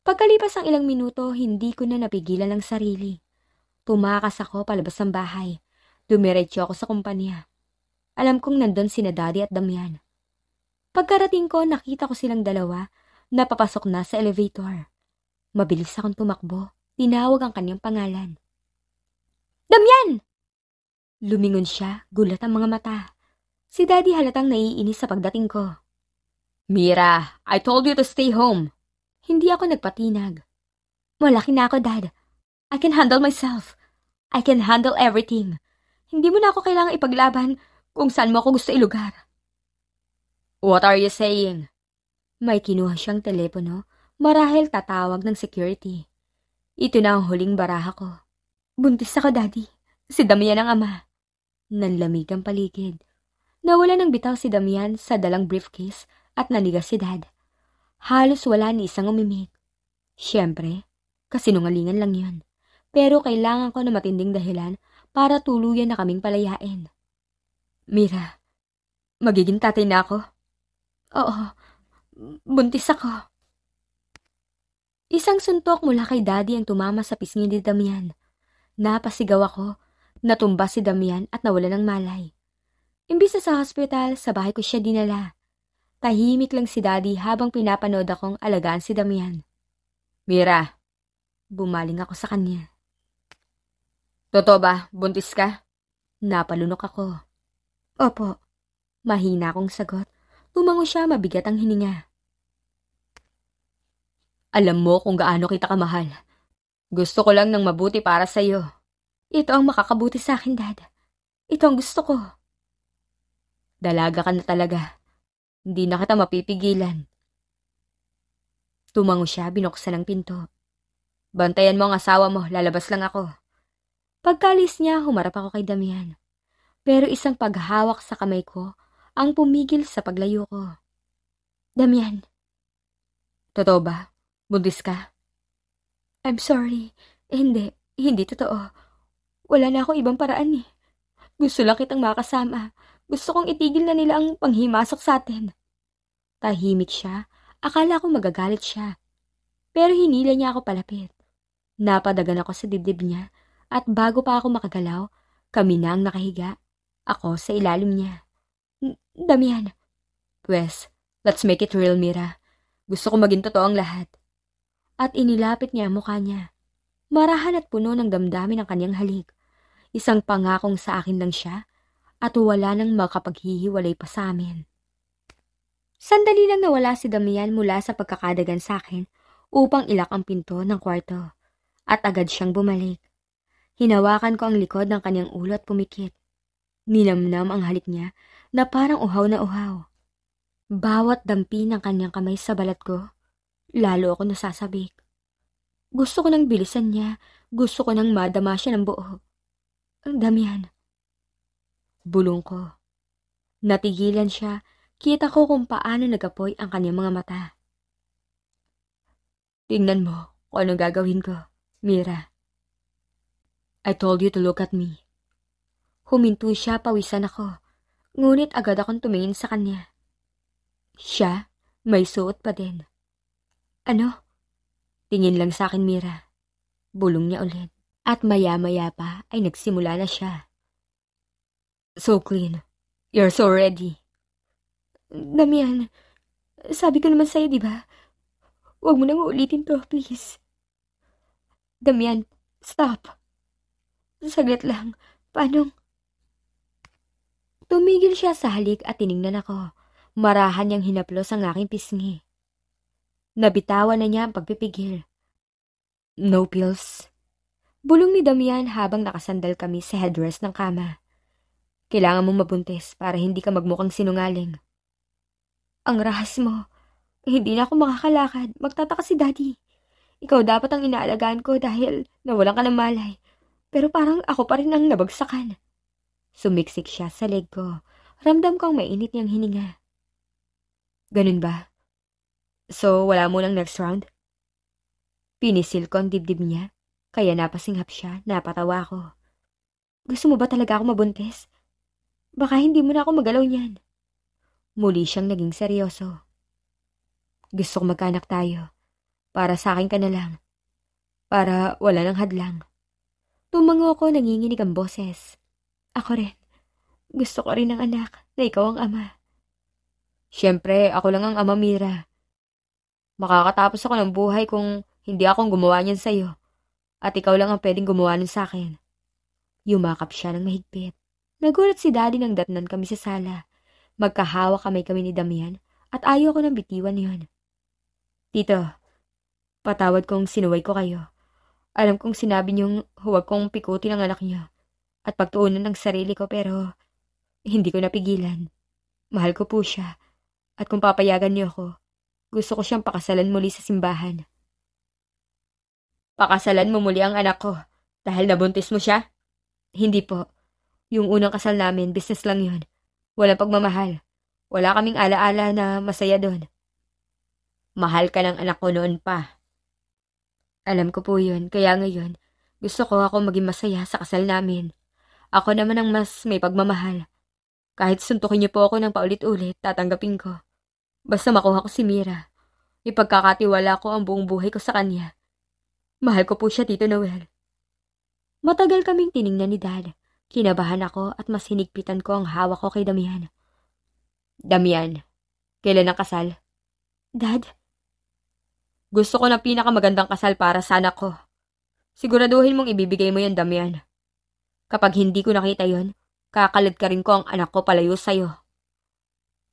Pagkalipas ng ilang minuto, hindi ko na napigilan ang sarili. Tumakas ako palabas ng bahay. Dumiretso ako sa kumpanya. Alam kong nandun sina Daddy at Damian. Pagkarating ko, nakita ko silang dalawa na papasok na sa elevator. Mabilis akong tumakbo. Tinawag ang kanyang pangalan. Damian! Lumingon siya, gulat ang mga mata. Si Daddy halatang naiinis sa pagdating ko. Mira, I told you to stay home. Hindi ako nagpatinag. Malaki na ako, Dad. I can handle myself. I can handle everything. Hindi mo na ako kailangang ipaglaban kung saan mo ako gusto ilugar. What are you saying? May kinuha siyang telepono, marahil tatawag ng security. Ito na ang huling baraha ko. Buntis ako, Daddy. Si Damian ang ama. Nanlamig ang paligid. Nawala ng bitaw si Damian sa dalang briefcase at nanigas si Dad. Halos wala ni isang umimik. Siyempre, kasinungalingan lang yun. Pero kailangan ko na matinding dahilan para tuluyan na kaming palayain. Mira, magiging tatay na ako? Oo, buntis ako. Isang suntok mula kay Daddy ang tumama sa pisngi ni Damian. Napasigaw ako, natumba si Damian at nawala ng malay. Imbis na sa hospital, sa bahay ko siya dinala. Tahimik lang si Daddy habang pinapanood akong alagaan si Damian. Mira, bumaling ako sa kanya. Totoo ba, buntis ka? Napalunok ako. Opo, mahina akong sagot. Tumango siya, mabigat ang hininga. Alam mo kung gaano kita kamahal. Gusto ko lang ng mabuti para sa'yo. Ito ang makakabuti sa akin, Dad. Ito ang gusto ko. Dalaga ka na talaga. Hindi na kita mapipigilan. Tumango siya, binuksan ang pinto. Bantayan mo ang asawa mo, lalabas lang ako. Pagkalis niya, humarap ako kay Damian. Pero isang paghawak sa kamay ko ang pumigil sa paglayo ko. Damian. Totoo ba? Buntis ka? I'm sorry. Hindi totoo. Wala na akong ibang paraan eh. Gusto lang kitang makasama. Gusto kong itigil na nila ang panghimasok sa atin. Tahimik siya. Akala ko magagalit siya. Pero hinila niya ako palapit. Napadagan ako sa dibdib niya at bago pa ako makagalaw, kami na ang nakahiga. Ako sa ilalim niya. Damian. Pwes, let's make it real, Mira. Gusto ko maging totoo ang lahat. At inilapit niya ang mukha niya. Marahan at puno ng damdamin ang kanyang halik. Isang pangakong sa akin lang siya at wala nang makapaghihiwalay pa sa amin. Sandali lang nawala si Damian mula sa pagkakadagan sa akin upang ilak ang pinto ng kwarto at agad siyang bumalik. Hinawakan ko ang likod ng kanyang ulo at pumikit. Ninamnam ang halik niya na parang uhaw na uhaw. Bawat dampi ng kanyang kamay sa balat ko, lalo ako nasasabik. Gusto ko nang bilisan niya, gusto ko nang madama siya ng buo. Ang Damian. Bulong ko. Natigilan siya, kita ko kung paano nagapoy ang kanyang mga mata. Tingnan mo kung anong gagawin ko, Mira. I told you to look at me. Huminto siya, pawisan ako. Ngunit agad akong tumingin sa kanya. Siya, may suot pa din. Ano? Tingin lang sa akin, Mira. Bulong niya ulit. At maya-maya pa ay nagsimula na siya. So clean. You're so ready. Damian, sabi ko naman sa'yo, di ba? Huwag mo nang uulitin to, please. Damian, stop. Saglit lang. Paano? Tumigil siya sa halik at tiningnan ako. Marahan niyang hinaplos ang aking pisngi. Nabitawan na niya ang pagpipigil. No pills. Bulong ni Damian habang nakasandal kami sa headrest ng kama. Kailangan mong mabuntis para hindi ka magmukhang sinungaling. Ang rahas mo. Hindi na ako makakalakad. Magtataka si Daddy. Ikaw dapat ang inaalagaan ko dahil nawalan ka ng malay. Pero parang ako pa rin ang nabagsakan. Sumiksik siya sa leg ko. Ramdam kong mainit niyang hininga. Ganun ba? So, wala mo ng next round? Pinisil ko ang dibdib niya. Kaya napasinghap siya, napatawa ko. Gusto mo ba talaga ako mabuntis? Baka hindi mo na ako magalaw niyan. Muli siyang naging seryoso. Gusto ko magkaanak tayo. Para sa akin ka na lang. Para wala nang hadlang. Tumango ko, nanginginig ang boses. Ako rin. Gusto ko rin ng anak na ikaw ang ama. Siyempre, ako lang ang ama, Mira. Makakatapos ako ng buhay kung hindi akong gumawa niyan sa'yo. At ikaw lang ang pwedeng gumawa nun sa akin. Yumakap siya ng mahigpit. Nagulat si Daddy nang datnan kami sa sala. Magkahawak kami ni Damian at ayaw ko nang bitiwan yon. Tito, patawad kong sinuway ko kayo. Alam kong sinabi niyong huwag kong pikutin ang anak niyo at pagtuunan ng sarili ko pero hindi ko napigilan. Mahal ko po siya At kung papayagan niyo ako, gusto ko siyang pakasalan muli sa simbahan. Pakasalan mo muli ang anak ko dahil nabuntis mo siya? Hindi po. Yung unang kasal namin, business lang yun. Walang pagmamahal. Wala kaming alaala na masaya doon. Mahal ka ng anak ko noon pa. Alam ko po yun, kaya ngayon, gusto ko ako maging masaya sa kasal namin. Ako naman ang mas may pagmamahal. Kahit suntukin niyo po ako ng paulit-ulit, tatanggapin ko. Basta makuha ko si Mira. Ipagkakatiwala ko ang buong buhay ko sa kanya. Mahal ko po siya, Tito Noel. Matagal kaming tiningnan ni Dad. Kinabahan ako at mas hinigpitan ko ang hawak ko kay Damian. Damian, kailan ang kasal? Dad? Gusto ko ng pinakamagandang kasal para sa anak ko. Siguraduhin mong ibibigay mo yan, Damian. Kapag hindi ko nakita yon, kakalad ka rin ko ang anak ko palayo sa'yo.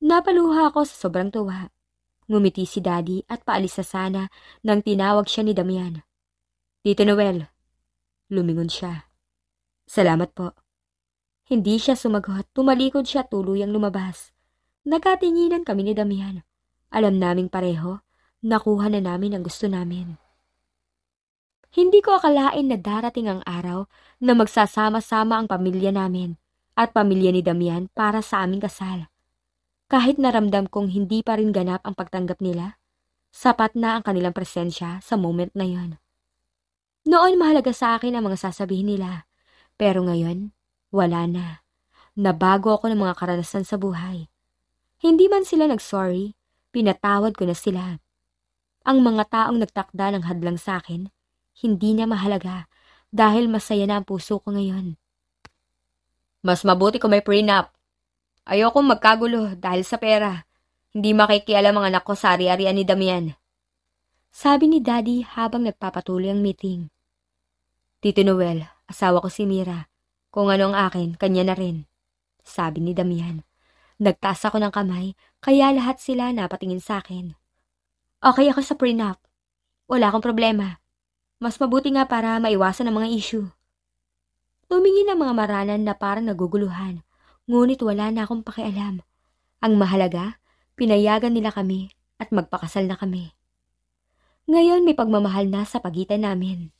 Napaluha ako sa sobrang tuwa. Ngumiti si Daddy at paalis na sana nang tinawag siya ni Damian. Tito Noel. Lumingon siya. Salamat po. Hindi siya sumagot, tumalikod siya tuluyang lumabas. Nagkatinginan kami ni Damian. Alam naming pareho, nakuha na namin ang gusto namin. Hindi ko akalain na darating ang araw na magsasama-sama ang pamilya namin at pamilya ni Damian para sa aming kasal. Kahit naramdam kong hindi pa rin ganap ang pagtanggap nila, sapat na ang kanilang presensya sa moment na yon. Noon mahalaga sa akin ang mga sasabihin nila, pero ngayon, wala na. Nabago ako ng mga karanasan sa buhay. Hindi man sila nag-sorry, pinatawad ko na sila. Ang mga taong nagtakda ng hadlang sa akin, hindi na mahalaga dahil masaya na ang puso ko ngayon. Mas mabuti kung may prenup. Ayokong magkagulo dahil sa pera. Hindi makikialam ang anak ko sa ari-arian ni Damian. Sabi ni Daddy habang nagpapatuloy ang meeting. Tito Noel, asawa ko si Mira. Kung ano ang akin, kanya na rin. Sabi ni Damian. Nagtaas ako ng kamay, kaya lahat sila napatingin sa akin. Okay ako sa prenup. Wala akong problema. Mas mabuti nga para maiwasan ang mga issue. Tumingin ang mga maranan na parang naguguluhan, ngunit wala na akong pakialam. Ang mahalaga, pinayagan nila kami at magpakasal na kami. Ngayon may pagmamahal na sa pagitan namin.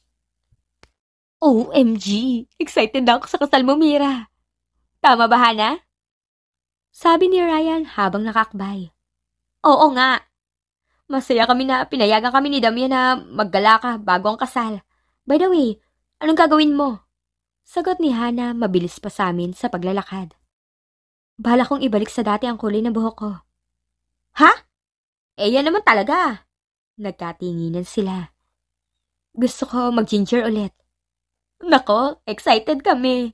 OMG! Excited ako sa kasal mo, Mira. Tama ba, Hana? Sabi ni Ryan habang nakakbay. Oo nga. Masaya kami na pinayagan kami ni Damian na maggala ka bago ang kasal. By the way, anong gagawin mo? Sagot ni Hana mabilis pa sa amin sa paglalakad. Bala kong ibalik sa dati ang kulay ng buhok ko. Ha? Yan naman talaga. Nagkatinginan sila. Gusto ko mag-ginger ulit. Nako, excited kami.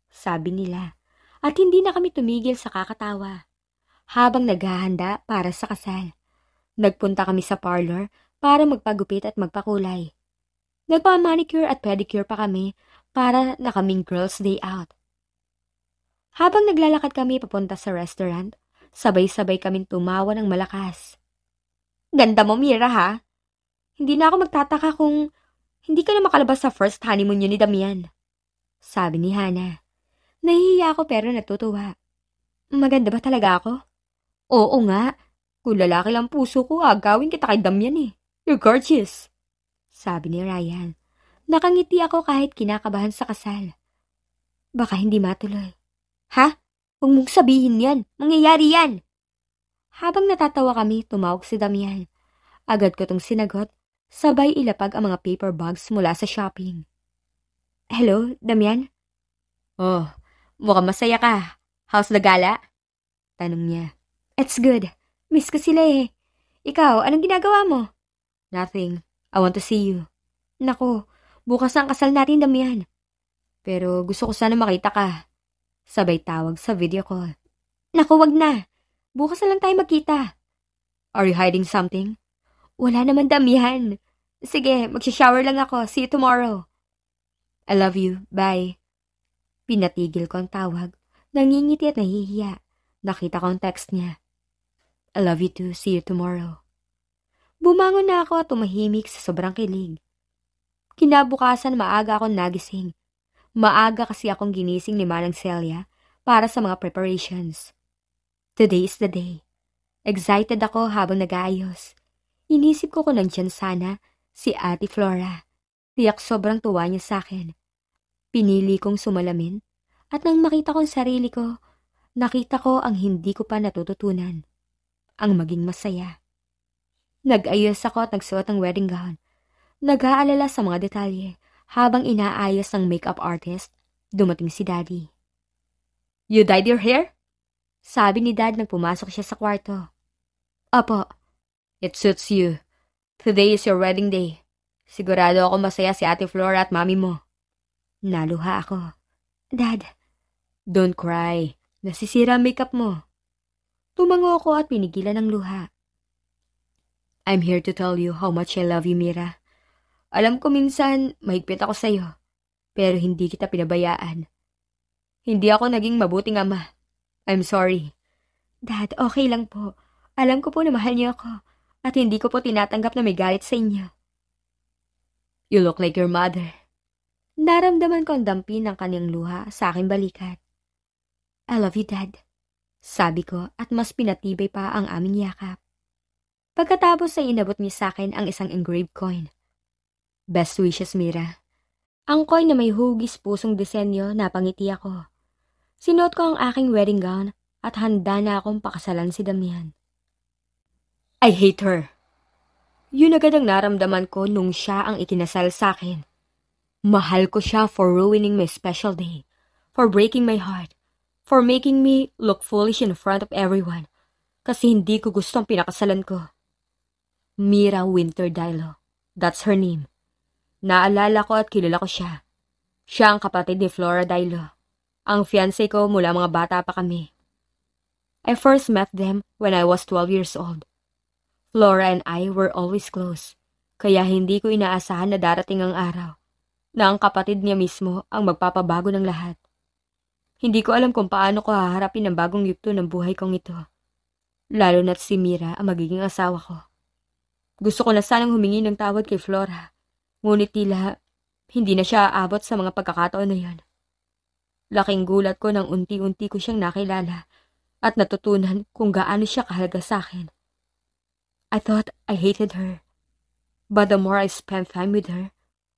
Sabi nila. At hindi na kami tumigil sa kakatawa. Habang naghahanda para sa kasal. Nagpunta kami sa parlor para magpagupit at magpakulay. Nagpa-manicure at pedicure pa kami para na kaming girls' day out. Habang naglalakad kami papunta sa restaurant, sabay-sabay kaming tumawa ng malakas. Ganda mo, Mira, ha? Hindi na ako magtataka kung hindi ka na makalabas sa first honeymoon niyo ni Damian. Sabi ni Hana. Nahihiya ako pero natutuwa. Maganda ba talaga ako? Oo nga. Kung lalaki lang puso ko, agawin kita kay Damian eh. You're gorgeous. Sabi ni Ryan. Nakangiti ako kahit kinakabahan sa kasal. Baka hindi matuloy. Ha? Huwag mong sabihin yan. Mangyayari yan. Habang natatawa kami, tumawag si Damian. Agad ko tong sinagot, sabay ilapag ang mga paper bags mula sa shopping. Hello, Damian? Oh, mukhang masaya ka. How's the gala? Tanong niya. It's good. Miss ko sila eh. Ikaw, anong ginagawa mo? Nothing. I want to see you. Nako, bukas ang kasal natin, Damian. Pero gusto ko sana makita ka. Sabay tawag sa video call. Nako, wag na. Bukas na lang tayo magkita. Are you hiding something? Wala naman, Damian. Sige, magsha-shower lang ako. See you tomorrow. I love you. Bye. Pinatigil ko ang tawag. Nangingiti at nahihiya. Nakita ko ang text niya. I love you too. See you tomorrow. Bumangon na ako at tumahimik sa sobrang kilig. Kinabukasan maaga akong nagising. Maaga kasi akong ginising ni Manang Celia para sa mga preparations. Today is the day. Excited ako habang nag-aayos. Inisip ko kung nandyan sana si Ate Flora. Tiyak sobrang tuwa niya sa akin. Pinili kong sumalamin at nang makita ko ang sarili ko, nakita ko ang hindi ko pa natututunan. Ang maging masaya. Nag-ayos ako at nagsuot ng wedding gown. Nag-aalala sa mga detalye habang inaayos ng makeup artist, dumating si Daddy. "You dyed your hair?" Sabi ni Dad nang pumasok siya sa kwarto. "Apo." "It suits you. Today is your wedding day. Sigurado ako masaya si Ate Flora at Mami mo." Naluha ako. "Dad." "Don't cry. Nasisira ang makeup mo." Tumango ako at pinigilan ng luha. "I'm here to tell you how much I love you, Mira. Alam ko minsan mahigpit ako sa'yo, pero hindi kita pinabayaan. Hindi ako naging mabuting ama. I'm sorry." "Dad, okay lang po. Alam ko po na mahal niyo ako at hindi ko po tinatanggap na may galit sa inyo." "You look like your mother." Naramdaman ko ang dampi ng kanyang luha sa aking balikat. "I love you, Dad." Sabi ko at mas pinatibay pa ang aming yakap. Pagkatapos ay inabot niya sa akin ang isang engraved coin. "Best wishes, Mira." Ang coin na may hugis pusong disenyo, napangiti ako. Sinuot ko ang aking wedding gown at handa na akong pakasalan si Damian. I hate her. Yun agad ang naramdaman ko nung siya ang ikinasal sa akin. Mahal ko siya for ruining my special day, for breaking my heart, for making me look foolish in front of everyone, kasi hindi ko gusto ang pinakasalan ko. Mira Winter Dailo. That's her name. Naalala ko at kilala ko siya. Siya ang kapatid ni Flora Dailo. Ang fiancé ko mula mga bata pa kami. I first met them when I was 12 years old. Flora and I were always close, kaya hindi ko inaasahan na darating ang araw na ang kapatid niya mismo ang magpapabago ng lahat. Hindi ko alam kung paano ko haharapin ang bagong yugto ng buhay kong ito, lalo na't si Mira ang magiging asawa ko. Gusto ko na sanang humingi ng tawad kay Flora, ngunit tila hindi na siya aabot sa mga pagkakataon na yan. Laking gulat ko nang unti-unti ko siyang nakilala at natutunan kung gaano siya kahalaga sa akin. I thought I hated her, but the more I spent time with her,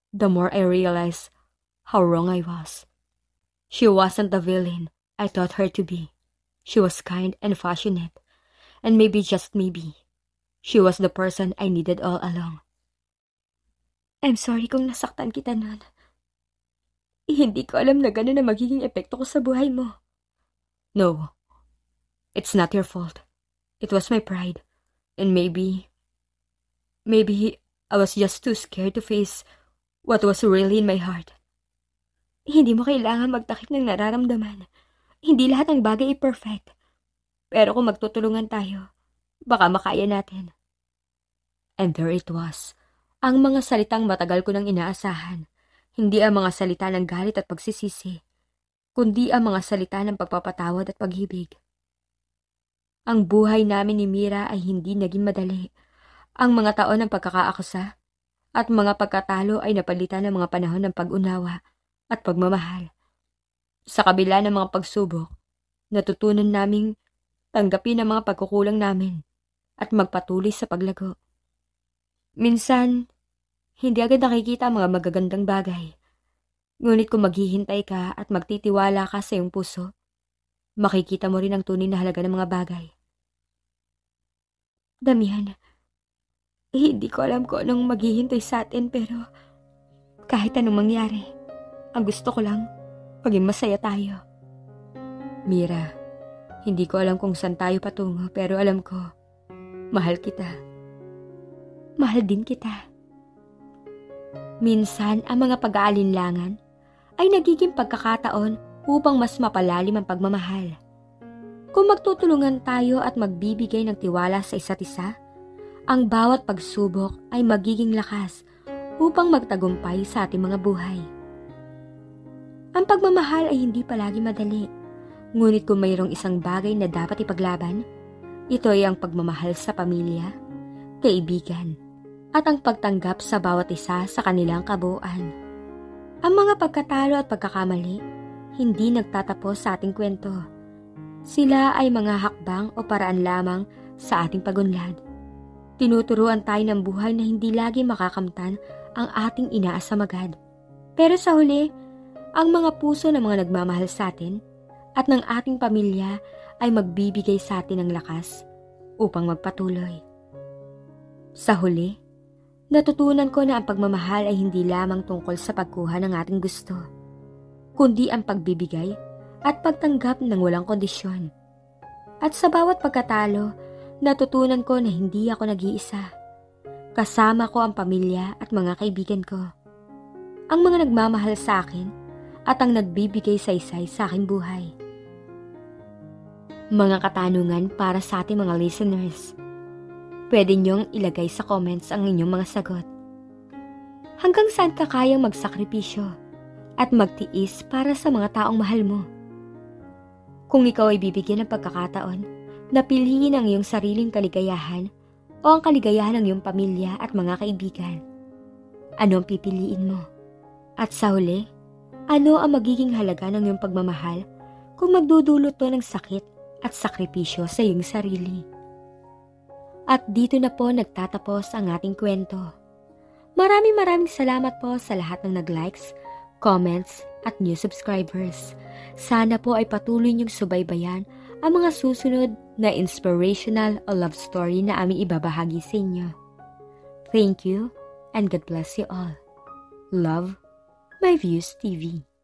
the more I realized how wrong I was. She wasn't the villain I thought her to be. She was kind and passionate, and maybe just maybe, she was the person I needed all along. I'm sorry kung nasaktan kita nun. Hindi ko alam na gano'n na magiging epekto ko sa buhay mo. No, it's not your fault. It was my pride, and maybe I was just too scared to face what was really in my heart. Hindi mo kailangan magtakip ng nararamdaman. Hindi lahat ng bagay ay perfect. Pero kung magtutulungan tayo, baka makaya natin. And there it was. Ang mga salitang matagal ko nang inaasahan. Hindi ang mga salita ng galit at pagsisisi, kundi ang mga salita ng pagpapatawad at pag-ibig. Ang buhay namin ni Mira ay hindi naging madali. Ang mga taon ng pagkakaakusa at mga pagkatalo ay napalitan ng mga panahon ng pag-unawa at pagmamahal. Sa kabila ng mga pagsubok, natutunan naming tanggapin ang mga pagkukulang namin at magpatuloy sa paglago. Minsan, hindi agad nakikita ang mga magagandang bagay. Ngunit kung maghihintay ka at magtitiwala ka sa iyong puso, makikita mo rin ang tunay na halaga ng mga bagay. Damian, hindi ko alam kung anong maghihintay sa atin pero kahit anong mangyari, ang gusto ko lang, maging masaya tayo. Mira, hindi ko alam kung saan tayo patungo pero alam ko, mahal kita. Mahal din kita. Minsan, ang mga pag-aalinlangan ay nagiging pagkakataon upang mas mapalalim ang pagmamahal. Kung magtutulungan tayo at magbibigay ng tiwala sa isa't isa, ang bawat pagsubok ay magiging lakas upang magtagumpay sa ating mga buhay. Ang pagmamahal ay hindi palagi madali, ngunit kung mayroong isang bagay na dapat ipaglaban, ito ay ang pagmamahal sa pamilya, kaibigan, at ang pagtanggap sa bawat isa sa kanilang kabuuan. Ang mga pagkatalo at pagkakamali, hindi nagtatapos sa ating kwento. Sila ay mga hakbang o paraan lamang sa ating pagunlad. Tinuturuan tayo ng buhay na hindi lagi makakamtan ang ating inaasam agad. Pero sa huli, ang mga puso ng mga nagmamahal sa atin at ng ating pamilya ay magbibigay sa atin ng lakas upang magpatuloy. Sa huli, natutunan ko na ang pagmamahal ay hindi lamang tungkol sa pagkuha ng ating gusto, kundi ang pagbibigay at pagtanggap ng walang kondisyon. At sa bawat pagkatalo, natutunan ko na hindi ako nag-iisa. Kasama ko ang pamilya at mga kaibigan ko. Ang mga nagmamahal sa akin at ang nagbibigay saysay sa aking buhay. Mga katanungan para sa ating mga listeners. Pwede niyong ilagay sa comments ang inyong mga sagot. Hanggang saan ka kayang magsakripisyo at magtiis para sa mga taong mahal mo? Kung ikaw ay bibigyan ng pagkakataon na piliin ang iyong sariling kaligayahan o ang kaligayahan ng iyong pamilya at mga kaibigan, ano ang pipiliin mo? At sa huli, ano ang magiging halaga ng iyong pagmamahal kung magdudulot to ng sakit at sakripisyo sa iyong sarili? At dito na po nagtatapos ang ating kwento. Maraming salamat po sa lahat ng nag-likes, comments at new subscribers. Sana po ay patuloy niyong subaybayan ang mga susunod na inspirational o love story na aming ibabahagi sa inyo. Thank you and God bless you all. Love, My Views TV.